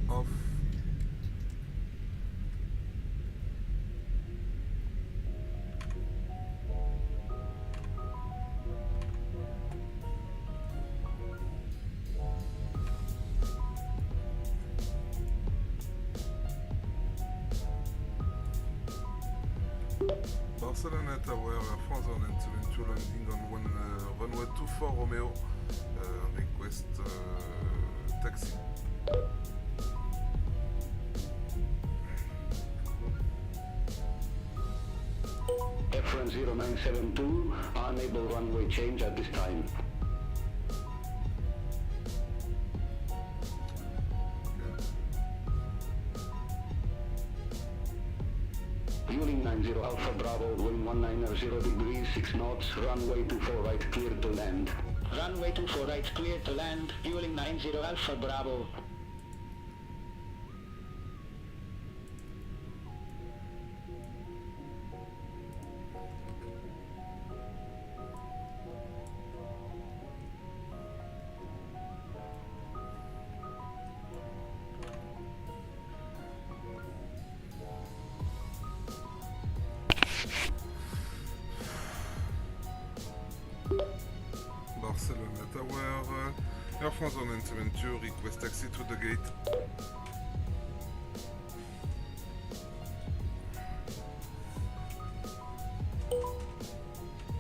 [SPEAKER 1] Off. Barcelona Tower, Air France on 72 landing on runway 24 Romeo. Request taxi.
[SPEAKER 10] F1 0972, unable runway change at this time. Fueling 90 Alpha Bravo, wind 190 degrees, 6 knots, runway 24 right, clear to land.
[SPEAKER 16] Runway 24 right, clear to land, fueling 90 Alpha Bravo.
[SPEAKER 1] Barcelona Tower, Air France on 72, request taxi to the gate.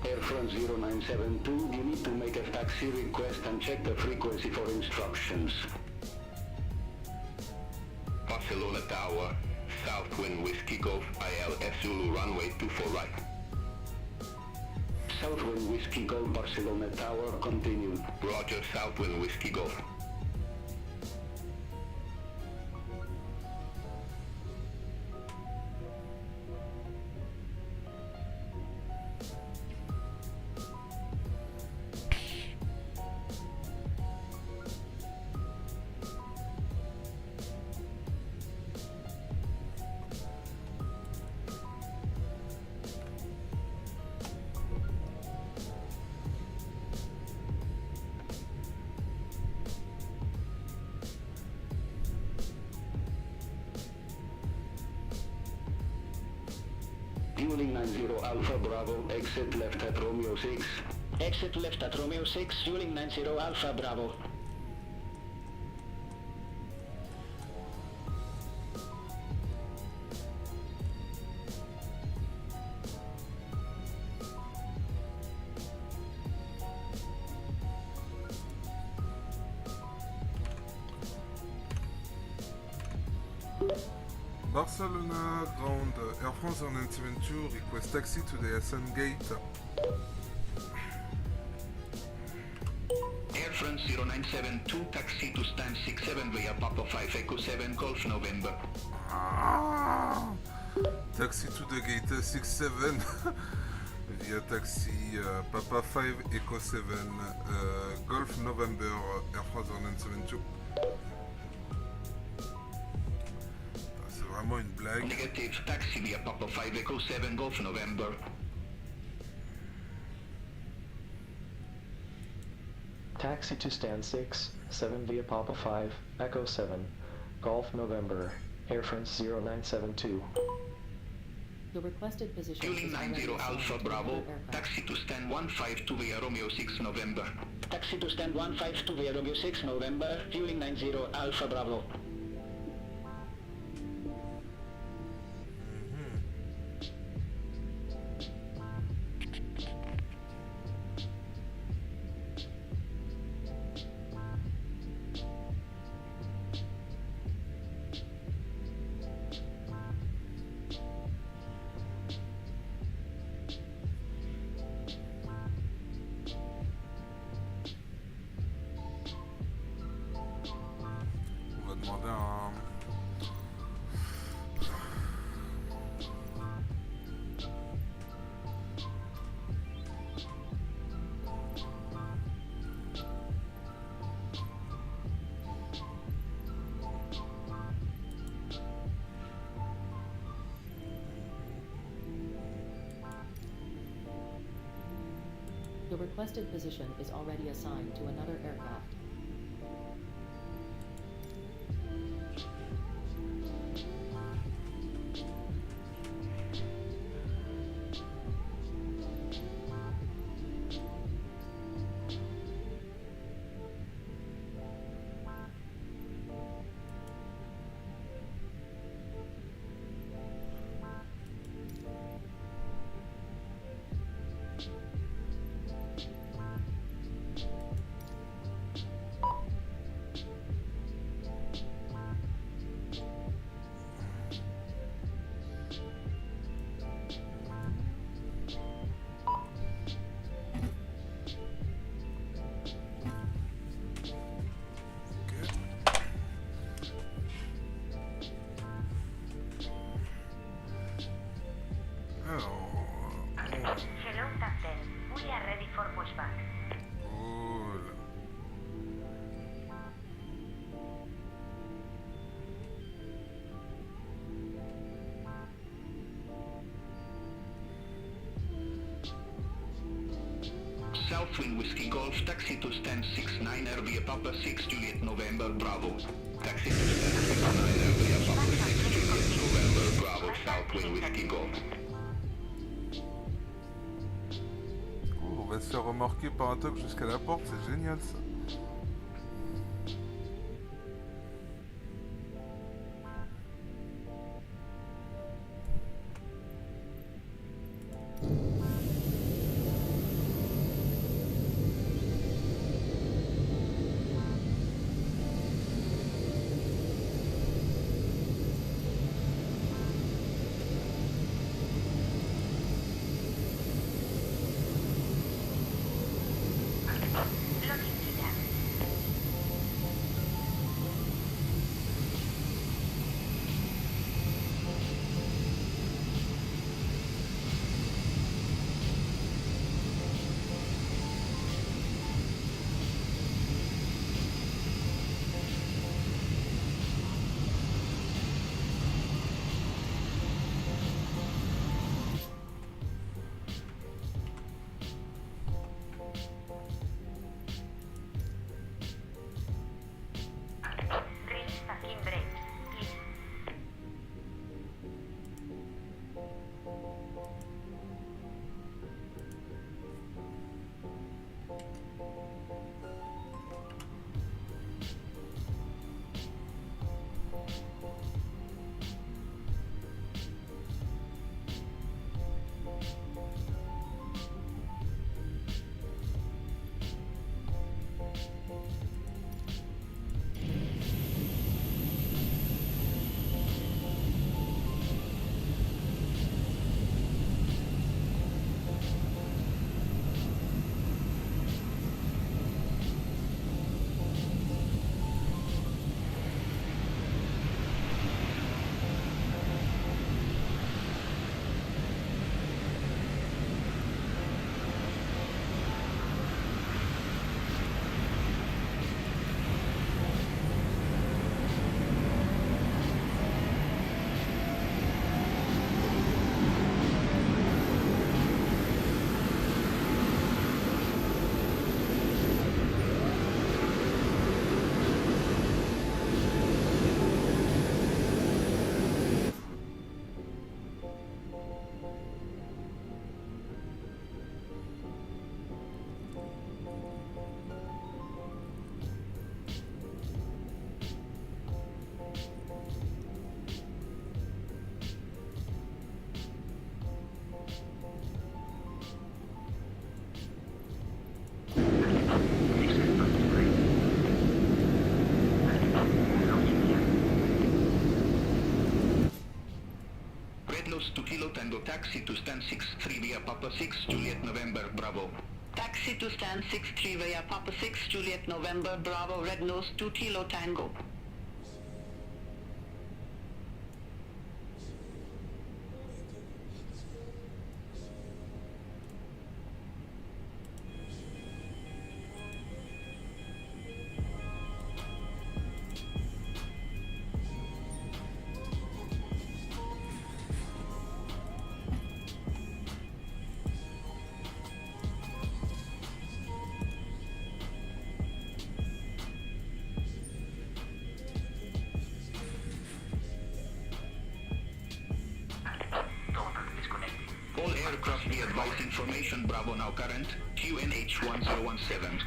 [SPEAKER 10] Air France 0972, you need to make a taxi request and check the frequency for instructions.
[SPEAKER 4] Barcelona Tower, Southwind Whiskey Golf, ILS Zulu runway 24 right.
[SPEAKER 10] Southwind Whiskey Golf, Barcelona Tower, continue.
[SPEAKER 4] Roger, Southwind Whiskey Golf.
[SPEAKER 10] Fueling 90 Alpha Bravo, exit left at Romeo 6.
[SPEAKER 16] Exit left at Romeo 6, fueling 90 Alpha Bravo.
[SPEAKER 1] Barcelona ground, Air France on 72, request taxi to the SN gate.
[SPEAKER 4] Air France 0972, taxi to stand 67 via Papa 5 Echo 7 Golf November.
[SPEAKER 1] Taxi to the gate 67 via taxi Papa 5 Echo 7 Golf November, Air France on 72. C'est vraiment une blague.
[SPEAKER 4] Negative, taxi via Papa 5 Echo 7 Golf November.
[SPEAKER 17] Taxi to stand 6, 7 via Papa 5, Echo 7, Golf November, Air France 0972.
[SPEAKER 2] The requested position
[SPEAKER 4] Fueling
[SPEAKER 2] is
[SPEAKER 4] 90
[SPEAKER 2] already
[SPEAKER 4] Alpha
[SPEAKER 2] assigned to
[SPEAKER 4] Bravo,
[SPEAKER 2] another aircraft.
[SPEAKER 4] taxi to stand 152 via Romeo 6 November.
[SPEAKER 16] Taxi to stand 152 via Romeo 6 November, fueling 90 Alpha Bravo.
[SPEAKER 2] The requested position is already assigned to another aircraft.
[SPEAKER 9] Hello, Captain. We are ready for pushback.
[SPEAKER 1] Cool.
[SPEAKER 4] Southwind Whiskey Golf, taxi to stand 69 via Papa 6 Juliet November Bravo. Taxi to stand 69 via Papa 6 Juliet November Bravo, Southwind Whiskey Golf.
[SPEAKER 1] Cool, on va se faire remorquer par un toc jusqu'à la porte, c'est génial ça.
[SPEAKER 9] Release parking brakes, please.
[SPEAKER 4] Nose to Kilo Tango, taxi to stand 63 via Papa 6 Juliet November Bravo.
[SPEAKER 12] Taxi to stand 63 via Papa 6 Juliet November Bravo, Red Nose 2 Kilo Tango.
[SPEAKER 4] information Bravo now current, QNH 1017.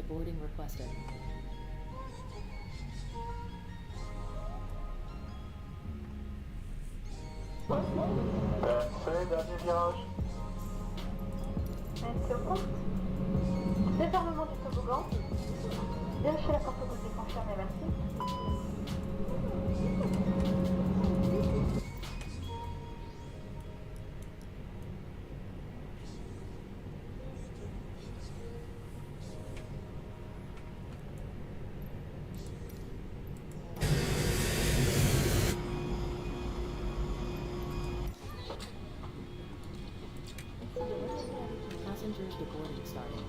[SPEAKER 2] Boarding requested.
[SPEAKER 18] Dernier virage.
[SPEAKER 8] Merci au compte. Déferlement du toboggan. Vérifiez la porte au côté confirmée, merci.
[SPEAKER 2] Passengers boarding started.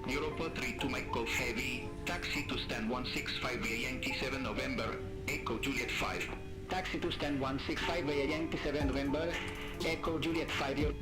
[SPEAKER 4] Europa 32 Mike Golf Heavy, taxi to stand 165 via Yankee 7 November, Echo Juliet 5.
[SPEAKER 16] Taxi to stand 165 via Yankee 7 November, Echo Juliet 5.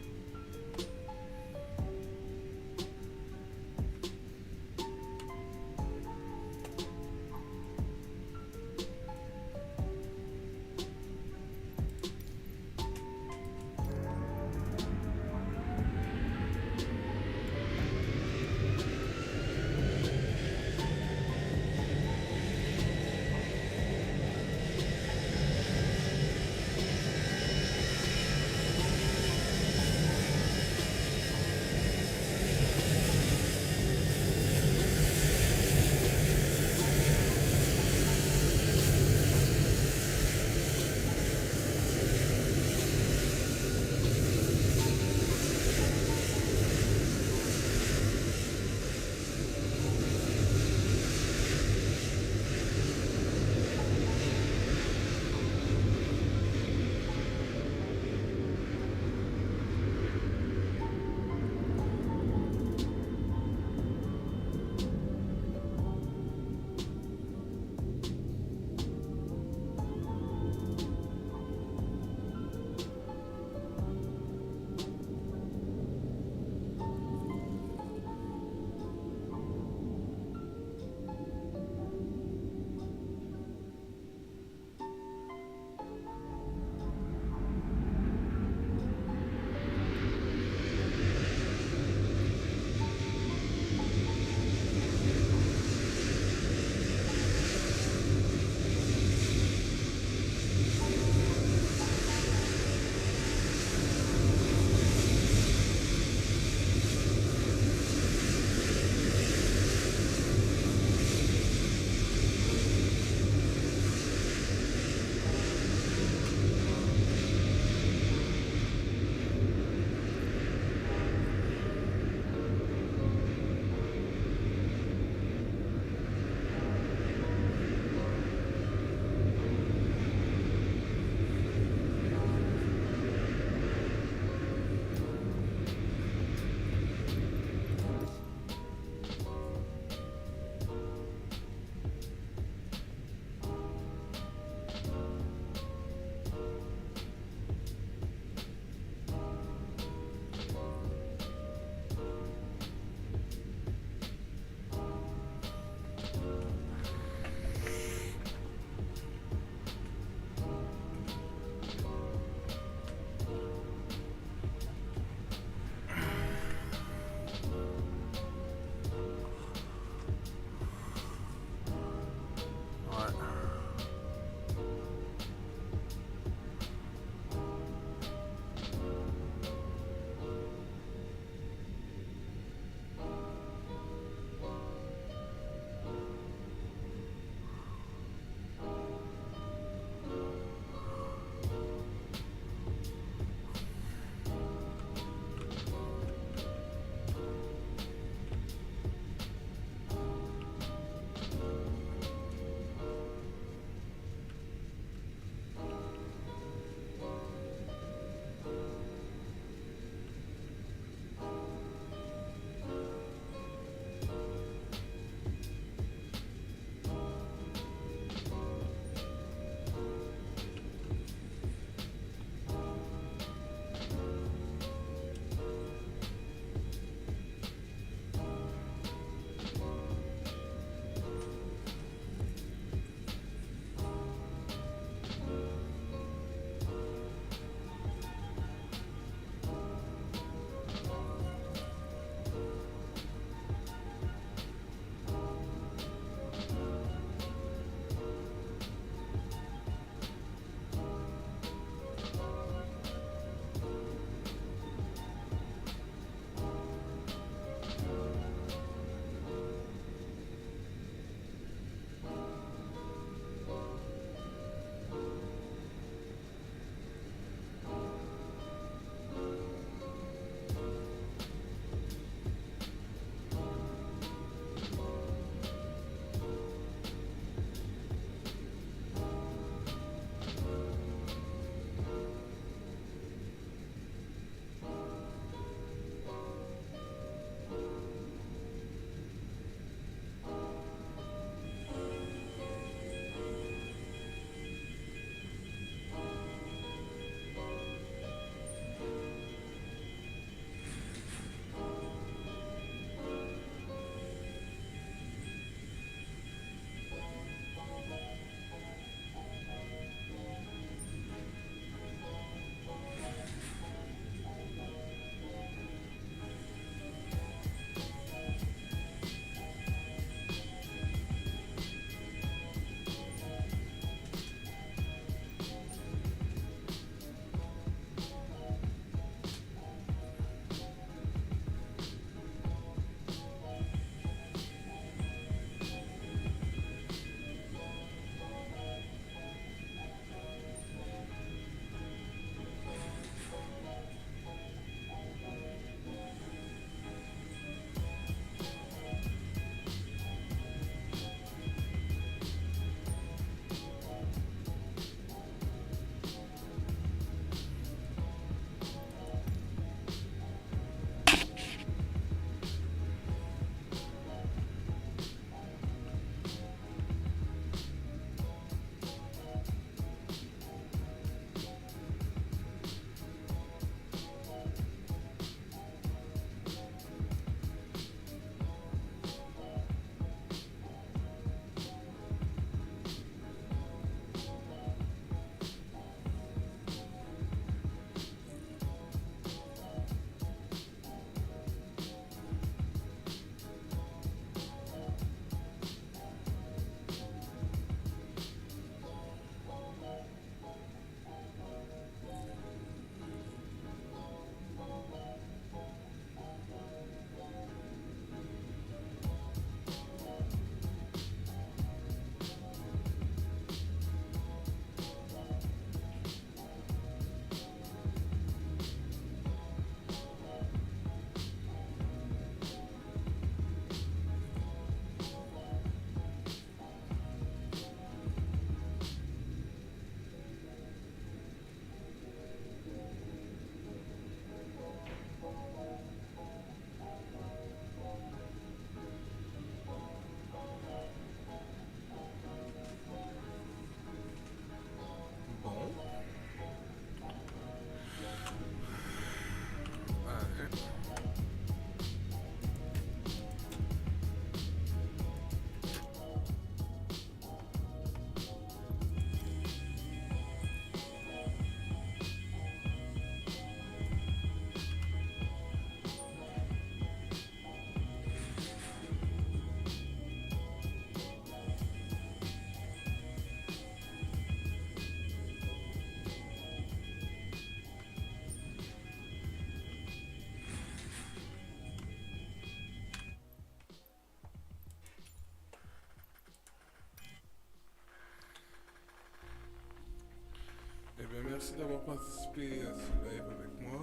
[SPEAKER 1] Merci d'avoir participé à ce live avec moi.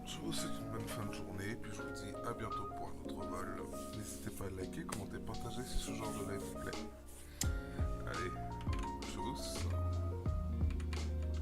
[SPEAKER 1] Je vous souhaite une bonne fin de journée.